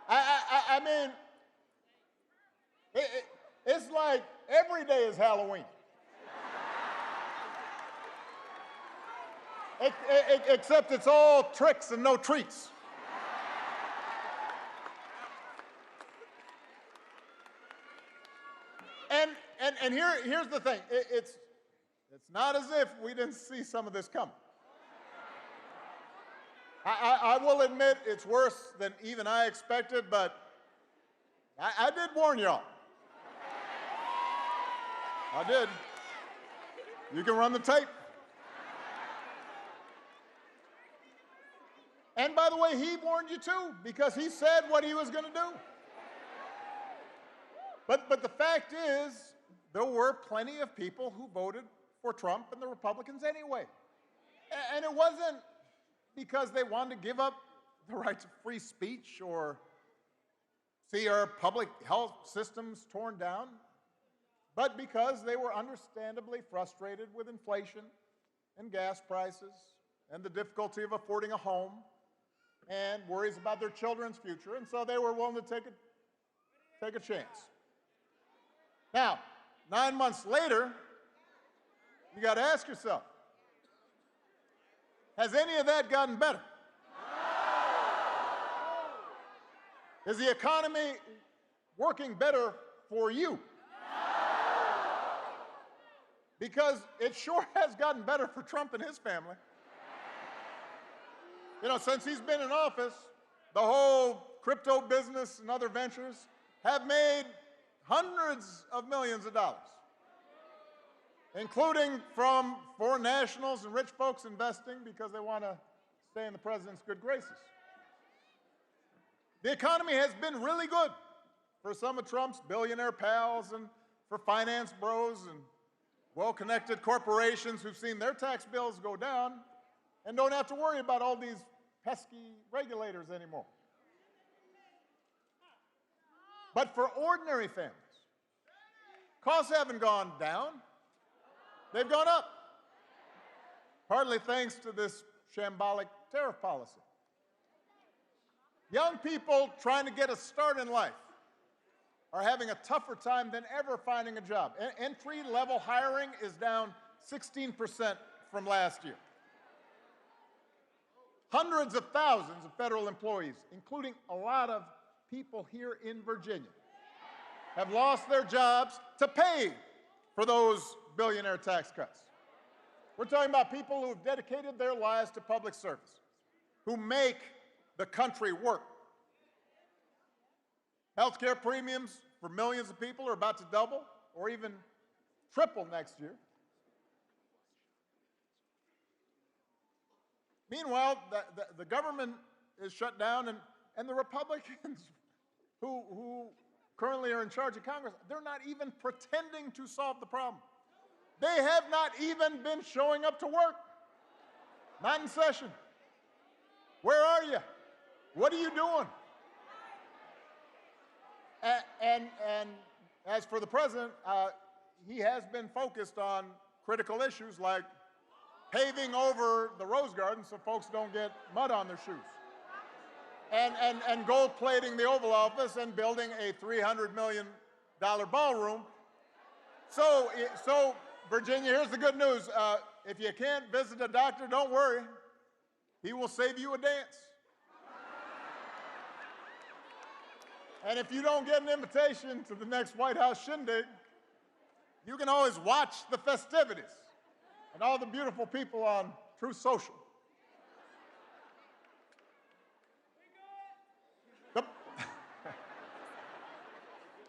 I mean, it's like every day is Halloween. Except it's all tricks and no treats. And here's the thing. It's not as if we didn't see some of this coming. I will admit it's worse than even I expected, but I did warn y'all. I did. You can run the tape. And by the way, he warned you too, because he said what he was going to do. But the fact is, there were plenty of people who voted for Trump and the Republicans anyway. And it wasn't because they wanted to give up the right to free speech or see our public health systems torn down, but because they were understandably frustrated with inflation and gas prices and the difficulty of affording a home and worries about their children's future, and so they were willing to take a chance. Now, 9 months later, you got to ask yourself, has any of that gotten better? Is the economy working better for you? Because it sure has gotten better for Trump and his family. You know, since he's been in office, the whole crypto business and other ventures have made hundreds of millions of dollars, including from foreign nationals and rich folks investing because they want to stay in the president's good graces. The economy has been really good for some of Trump's billionaire pals and for finance bros and well-connected corporations who've seen their tax bills go down and don't have to worry about all these pesky regulators anymore. But for ordinary families, costs haven't gone down, they've gone up, partly thanks to this shambolic tariff policy. Young people trying to get a start in life are having a tougher time than ever finding a job. Entry-level hiring is down 16% from last year. Hundreds of thousands of federal employees, including a lot of people here in Virginia have lost their jobs to pay for those billionaire tax cuts. We're talking about people who have dedicated their lives to public service, who make the country work. Healthcare premiums for millions of people are about to double or even triple next year. Meanwhile, the government is shut down, and the Republicans who currently are in charge of Congress, they're not even pretending to solve the problem. They have not even been showing up to work. Not in session. Where are you? What are you doing? And as for the president, he has been focused on critical issues like paving over the Rose Garden so folks don't get mud on their shoes, and gold plating the Oval Office and building a $300 million ballroom. So Virginia, here's the good news. If you can't visit a doctor, don't worry. He will save you a dance. And if you don't get an invitation to the next White House shindig, you can always watch the festivities and all the beautiful people on Truth Social.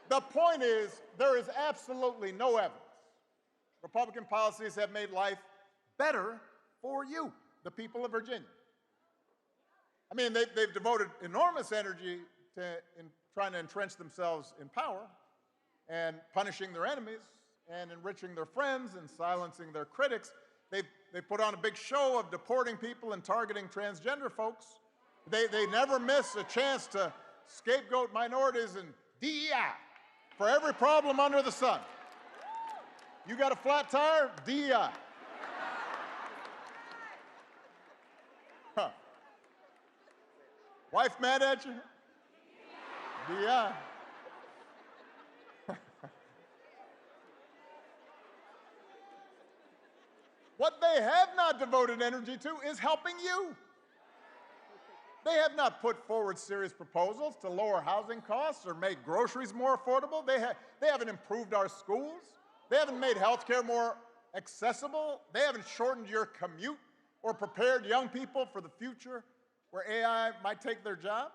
The point is, there is absolutely no evidence Republican policies have made life better for you, the people of Virginia. I mean, they've devoted enormous energy in trying to entrench themselves in power and punishing their enemies and enriching their friends and silencing their critics. They put on a big show of deporting people and targeting transgender folks. They never miss a chance to scapegoat minorities and DEI for every problem under the sun. You got a flat tire? DEI. Huh. Wife mad at you? DEI. What they have not devoted energy to is helping you. They have not put forward serious proposals to lower housing costs or make groceries more affordable. They haven't improved our schools. They haven't made health care more accessible. They haven't shortened your commute or prepared young people for the future where AI might take their job.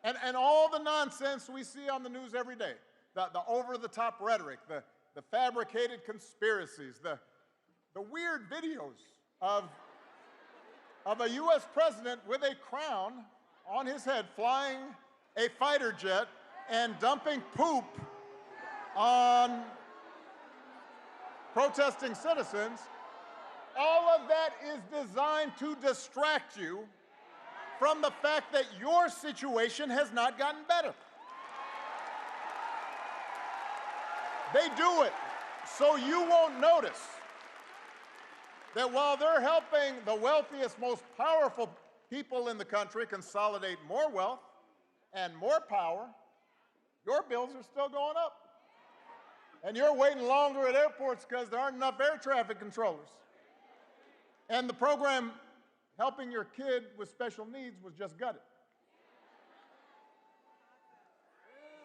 And all the nonsense we see on the news every day, the over-the-top rhetoric, the fabricated conspiracies, the weird videos of a U.S. president with a crown on his head flying a fighter jet and dumping poop on protesting citizens. All of that is designed to distract you from the fact that your situation has not gotten better. They do it so you won't notice that while they're helping the wealthiest, most powerful people in the country consolidate more wealth and more power, your bills are still going up. And you're waiting longer at airports because there aren't enough air traffic controllers. And the program helping your kid with special needs was just gutted.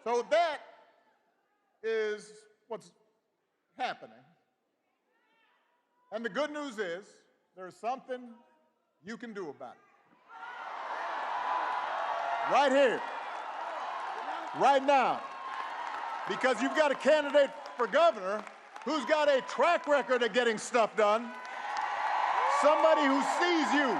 So that is what's happening. And the good news is there's something you can do about it. Right here, right now. Because you've got a candidate for governor who's got a track record of getting stuff done. Somebody who sees you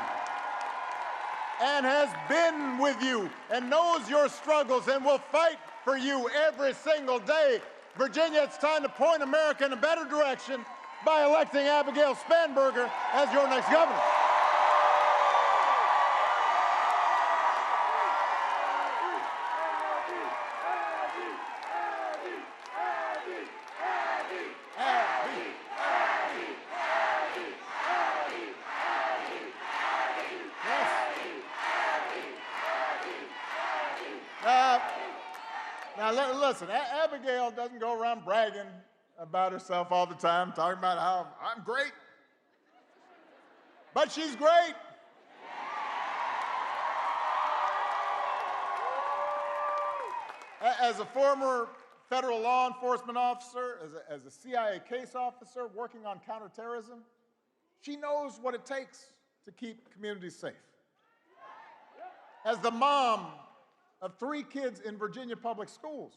and has been with you and knows your struggles and will fight for you every single day. Virginia, it's time to point America in a better direction by electing Abigail Spanberger as your next governor. Now, listen, Abigail doesn't go around bragging about herself all the time, talking about how I'm great. But she's great. As a former federal law enforcement officer, as a CIA case officer working on counterterrorism, she knows what it takes to keep communities safe. As the mom of 3 kids in Virginia public schools,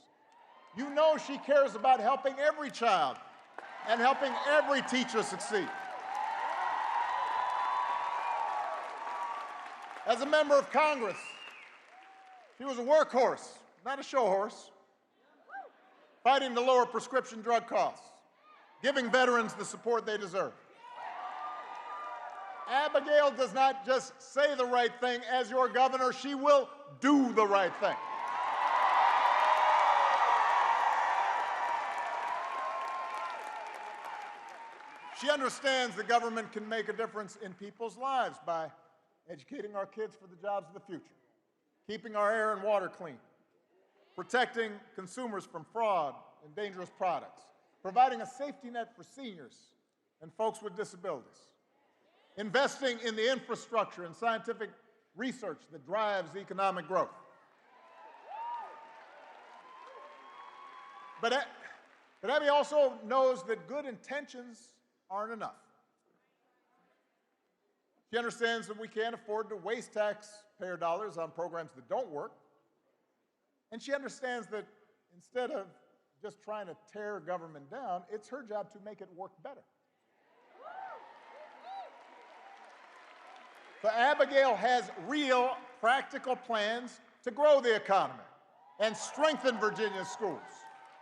you know she cares about helping every child and helping every teacher succeed. As a member of Congress, she was a workhorse, not a show horse, fighting to lower prescription drug costs, giving veterans the support they deserve. Abigail does not just say the right thing. As your governor, she will do the right thing. She understands the government can make a difference in people's lives by educating our kids for the jobs of the future, keeping our air and water clean, protecting consumers from fraud and dangerous products, providing a safety net for seniors and folks with disabilities, investing in the infrastructure and scientific research that drives economic growth. But Abby also knows that good intentions aren't enough. She understands that we can't afford to waste taxpayer dollars on programs that don't work. And she understands that instead of just trying to tear government down, it's her job to make it work better. So Abigail has real, practical plans to grow the economy and strengthen Virginia's schools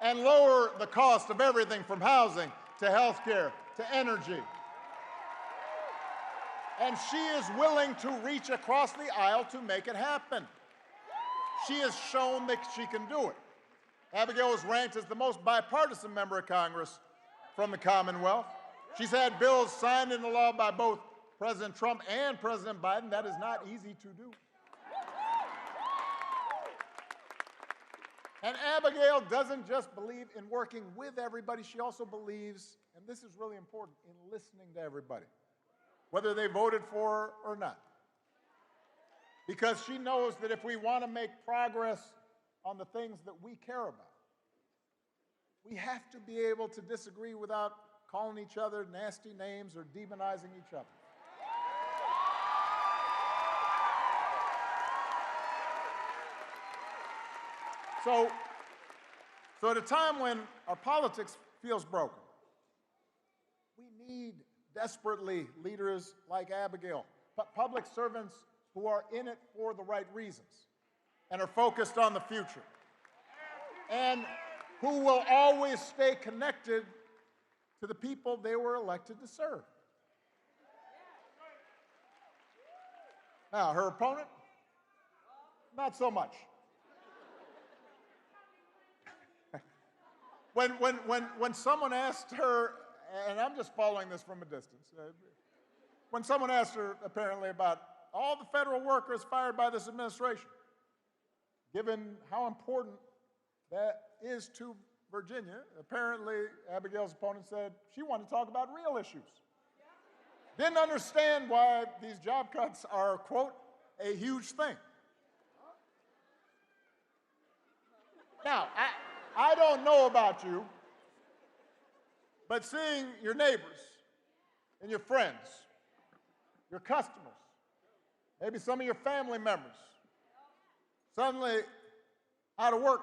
and lower the cost of everything from housing to health care to energy. And she is willing to reach across the aisle to make it happen. She has shown that she can do it. Abigail was ranked as the most bipartisan member of Congress from the Commonwealth. She's had bills signed into law by both President Trump and President Biden. That is not easy to do. And Abigail doesn't just believe in working with everybody, she also believes, and this is really important, in listening to everybody, whether they voted for her or not. Because she knows that if we want to make progress on the things that we care about, we have to be able to disagree without calling each other nasty names or demonizing each other. So at a time when our politics feels broken, we need desperately leaders like Abigail, public servants who are in it for the right reasons and are focused on the future, and who will always stay connected to the people they were elected to serve. Now, her opponent, not so much. When someone asked her, and I'm just following this from a distance, when someone asked her apparently about all the federal workers fired by this administration, given how important that is to Virginia, apparently Abigail's opponent said she wanted to talk about real issues. Didn't understand why these job cuts are, quote, a huge thing. Now, I don't know about you, but seeing your neighbors and your friends, your customers, maybe some of your family members, suddenly out of work,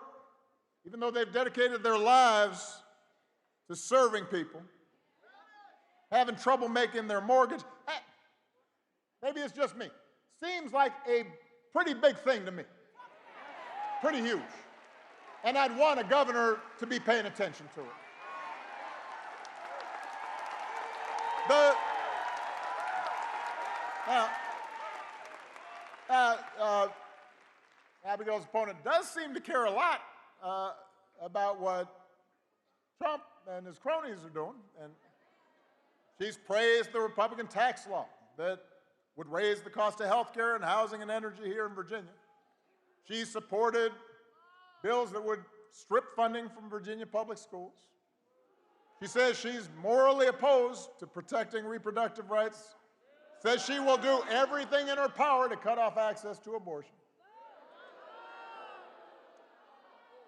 even though they've dedicated their lives to serving people, having trouble making their mortgage, maybe it's just me. Seems like a pretty big thing to me, pretty huge. And I'd want a governor to be paying attention to it. Abigail's opponent does seem to care a lot about what Trump and his cronies are doing. And she's praised the Republican tax law that would raise the cost of health care and housing and energy here in Virginia. She supported bills that would strip funding from Virginia public schools. She says she's morally opposed to protecting reproductive rights, says she will do everything in her power to cut off access to abortion.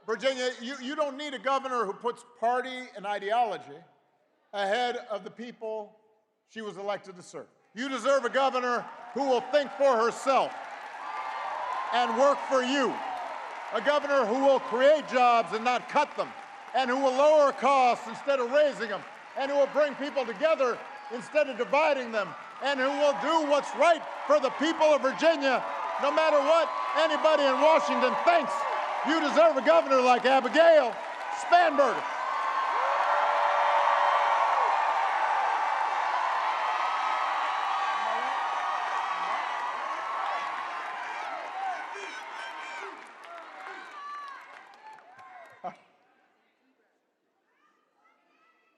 Virginia, you don't need a governor who puts party and ideology ahead of the people she was elected to serve. You deserve a governor who will think for herself and work for you. A governor who will create jobs and not cut them, and who will lower costs instead of raising them, and who will bring people together instead of dividing them, and who will do what's right for the people of Virginia, no matter what anybody in Washington thinks. You deserve a governor like Abigail Spanberger.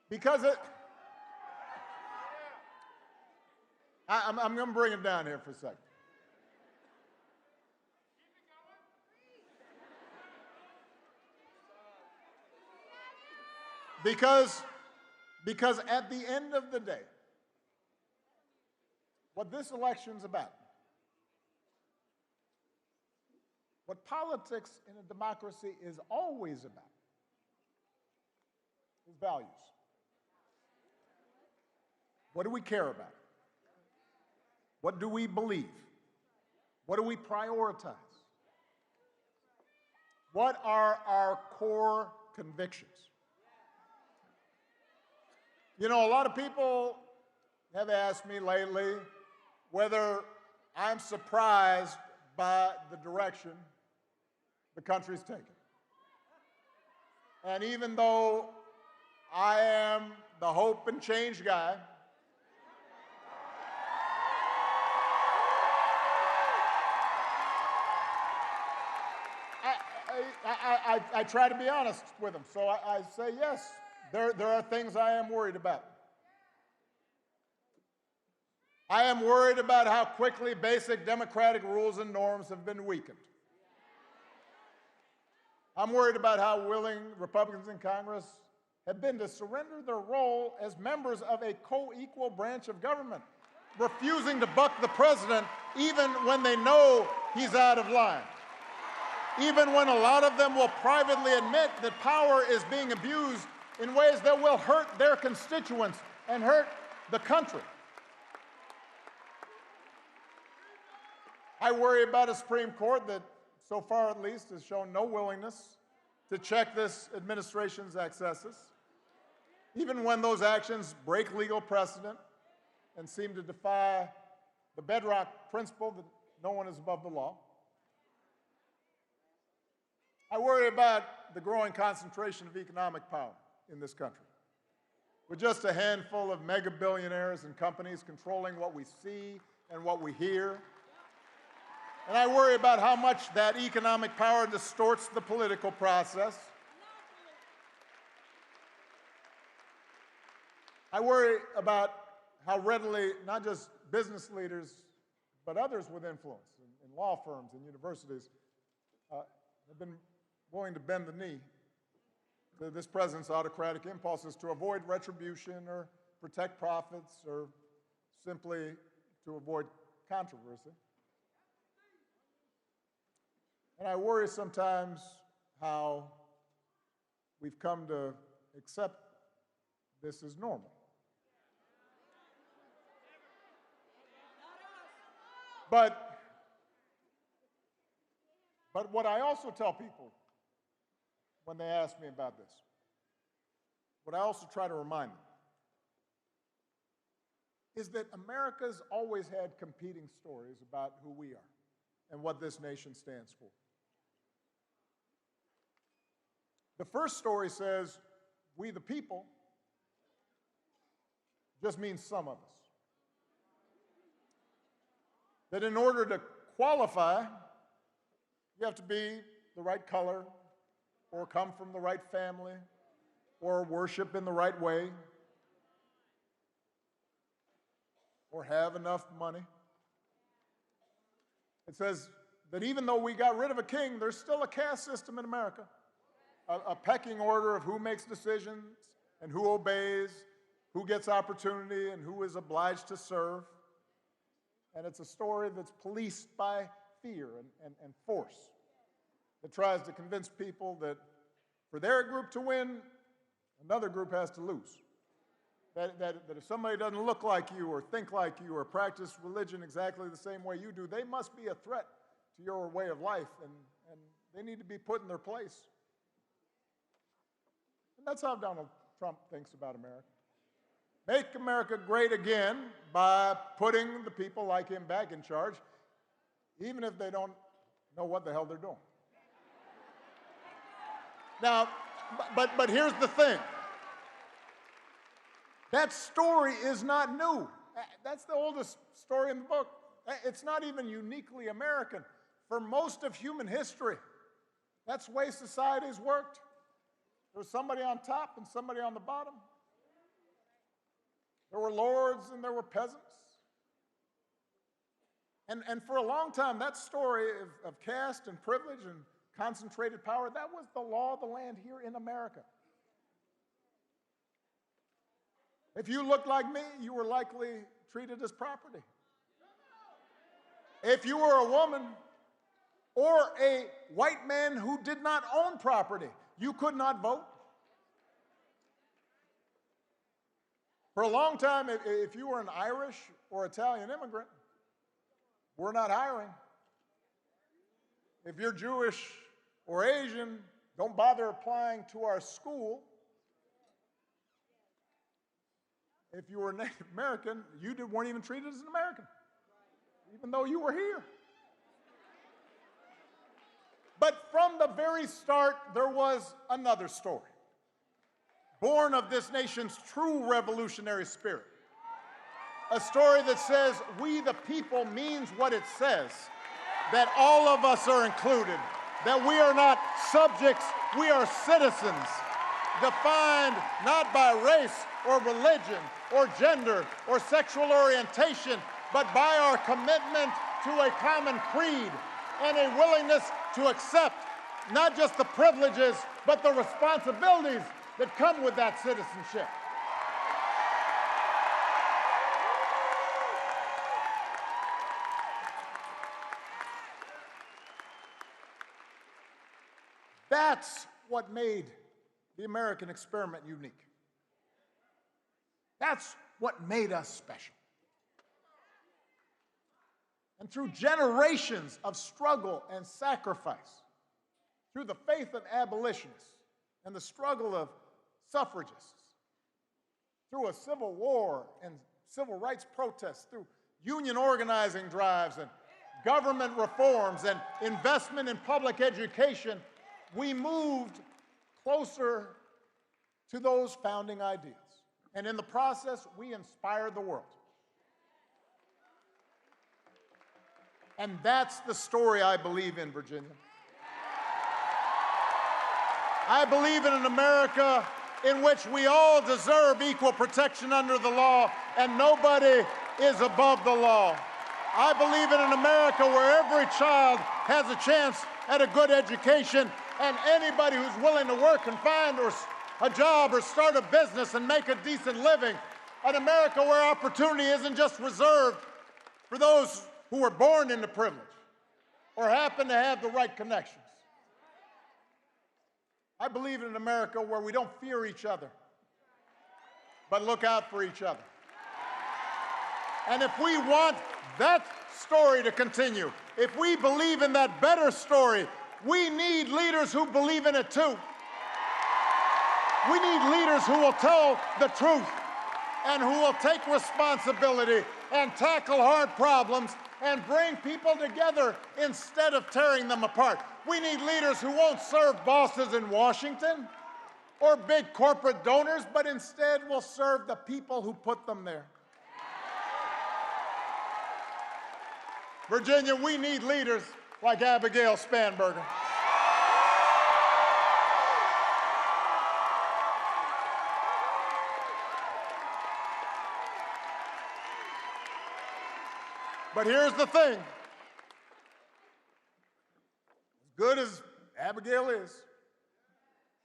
Because I'm going to bring it down here for a second. Because at the end of the day, what this election's about, what politics in a democracy is always about, is values. What do we care about? What do we believe? What do we prioritize? What are our core convictions? You know, a lot of people have asked me lately whether I'm surprised by the direction the country's taken. And even though I am the hope and change guy, I try to be honest with them. So I say, yes, there are things I am worried about. I am worried about how quickly basic democratic rules and norms have been weakened. I'm worried about how willing Republicans in Congress have been to surrender their role as members of a co-equal branch of government, refusing to buck the president even when they know he's out of line. Even when a lot of them will privately admit that power is being abused in ways that will hurt their constituents and hurt the country. I worry about a Supreme Court that, so far at least, has shown no willingness to check this administration's excesses, even when those actions break legal precedent and seem to defy the bedrock principle that no one is above the law. I worry about the growing concentration of economic power in this country, with just a handful of mega billionaires and companies controlling what we see and what we hear. And I worry about how much that economic power distorts the political process. I worry about how readily not just business leaders, but others with influence in law firms and universities have been willing to bend the knee to this president's autocratic impulses to avoid retribution or protect profits or simply to avoid controversy. And I worry sometimes how we've come to accept this as normal. But what I also tell people when they ask me about this, what I also try to remind them, is that America's always had competing stories about who we are and what this nation stands for. The first story says, we the people, just means some of us. That in order to qualify, you have to be the right color, or come from the right family, or worship in the right way, or have enough money. It says that even though we got rid of a king, there's still a caste system in America, a pecking order of who makes decisions and who obeys, who gets opportunity and who is obliged to serve. And it's a story that's policed by fear and force, that tries to convince people that for their group to win, another group has to lose. That if somebody doesn't look like you or think like you or practice religion exactly the same way you do, they must be a threat to your way of life, and they need to be put in their place. And that's how Donald Trump thinks about America. Make America great again by putting the people like him back in charge, even if they don't know what the hell they're doing. Now, but here's the thing. That story is not new. That's the oldest story in the book. It's not even uniquely American. For most of human history, that's the way society's worked. There was somebody on top and somebody on the bottom. There were lords and there were peasants. And for a long time, that story of caste and privilege and concentrated power, that was the law of the land here in America. If you looked like me, you were likely treated as property. If you were a woman or a white man who did not own property, you could not vote. For a long time, if you were an Irish or Italian immigrant, we're not hiring. If you're Jewish or Asian, don't bother applying to our school. If you were Native American, you weren't even treated as an American, even though you were here. But from the very start, there was another story, born of this nation's true revolutionary spirit. A story that says we the people means what it says, that all of us are included, that we are not subjects, we are citizens, defined not by race or religion or gender or sexual orientation, but by our commitment to a common creed and a willingness to accept not just the privileges, but the responsibilities that come with that citizenship. That's what made the American experiment unique. That's what made us special. And through generations of struggle and sacrifice, through the faith of abolitionists and the struggle of suffragists, through a civil war and civil rights protests, through union organizing drives and government reforms and investment in public education, we moved closer to those founding ideals. And in the process, we inspired the world. And that's the story I believe in, Virginia. I believe in an America in which we all deserve equal protection under the law and nobody is above the law. I believe in an America where every child has a chance at a good education and anybody who's willing to work and find a job or start a business and make a decent living. An America where opportunity isn't just reserved for those who were born into privilege or happen to have the right connections. I believe in an America where we don't fear each other, but look out for each other. And if we want that story to continue, if we believe in that better story, we need leaders who believe in it too. We need leaders who will tell the truth and who will take responsibility and tackle hard problems and bring people together instead of tearing them apart. We need leaders who won't serve bosses in Washington or big corporate donors, but instead will serve the people who put them there. Virginia, we need leaders like Abigail Spanberger. But here's the thing. As good as Abigail is,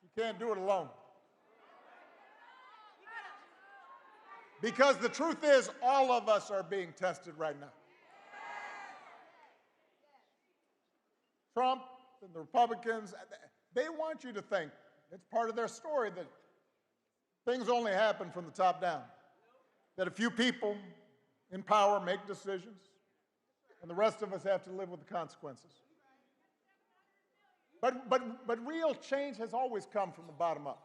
she can't do it alone. Because the truth is, all of us are being tested right now. Trump and the Republicans, they want you to think it's part of their story that things only happen from the top down, that a few people in power make decisions, and the rest of us have to live with the consequences. But real change has always come from the bottom up,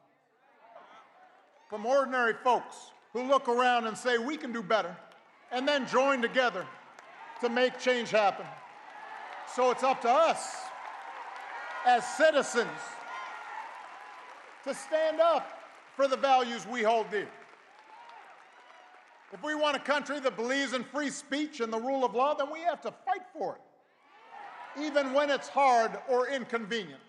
from ordinary folks who look around and say, we can do better, and then join together to make change happen. So it's up to us as citizens to stand up for the values we hold dear. If we want a country that believes in free speech and the rule of law, then we have to fight for it, even when it's hard or inconvenient.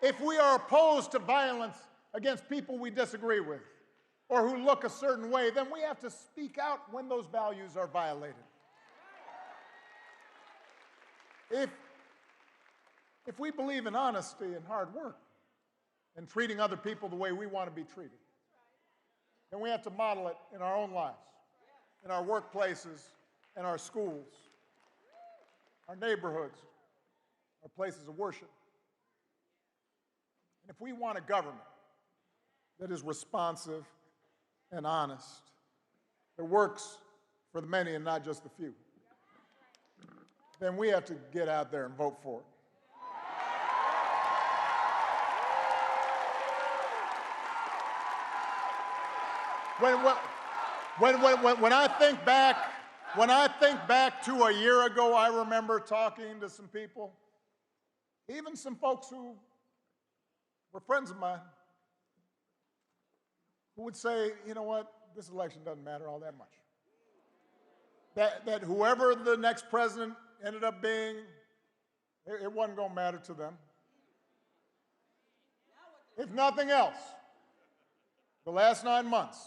If we are opposed to violence against people we disagree with or who look a certain way, then we have to speak out when those values are violated. If we believe in honesty and hard work and treating other people the way we want to be treated, then we have to model it in our own lives, in our workplaces, in our schools, our neighborhoods, our places of worship. And if we want a government that is responsive and honest, that works for the many and not just the few, then we have to get out there and vote for it. When I think back to a year ago, I remember talking to some people, even some folks who were friends of mine, who would say, you know what, this election doesn't matter all that much. That whoever the next president ended up being, it wasn't going to matter to them. If nothing else, the last 9 months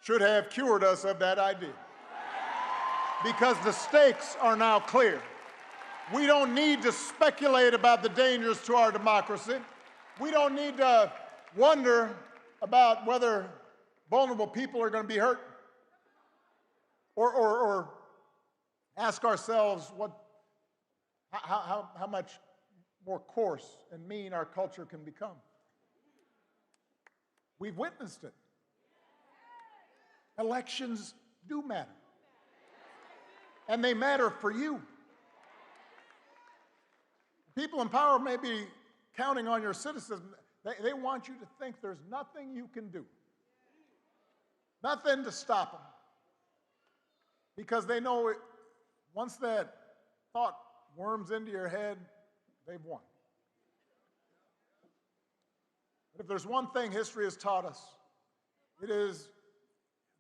should have cured us of that idea. Because the stakes are now clear. We don't need to speculate about the dangers to our democracy. We don't need to wonder about whether vulnerable people are going to be hurt. Or ask ourselves how much more coarse and mean our culture can become. We've witnessed it. Elections do matter. And they matter for you. People in power may be counting on your citizens. They want you to think there's nothing you can do. Nothing to stop them. Because they know once that thought worms into your head, they've won. But if there's one thing history has taught us, it is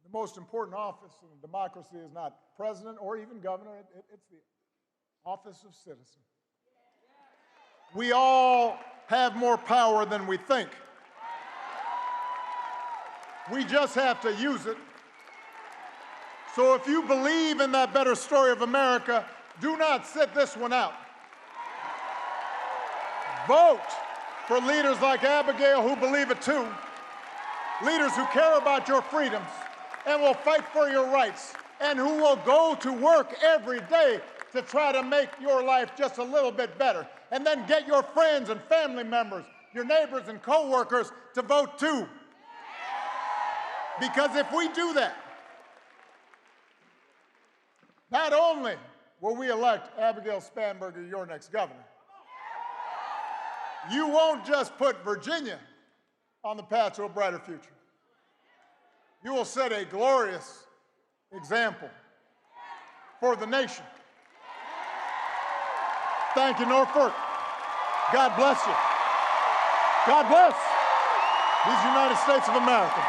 the most important office in a democracy is not president or even governor, it's the office of citizen. We all have more power than we think. We just have to use it. So if you believe in that better story of America, do not sit this one out. Vote for leaders like Abigail who believe it too, leaders who care about your freedoms and will fight for your rights, and who will go to work every day to try to make your life just a little bit better. And then get your friends and family members, your neighbors and co-workers to vote too. Because if we do that, not only will we elect Abigail Spanberger, your next governor, you won't just put Virginia on the path to a brighter future. You will set a glorious example for the nation. Thank you, Norfolk. God bless you. God bless these United States of America.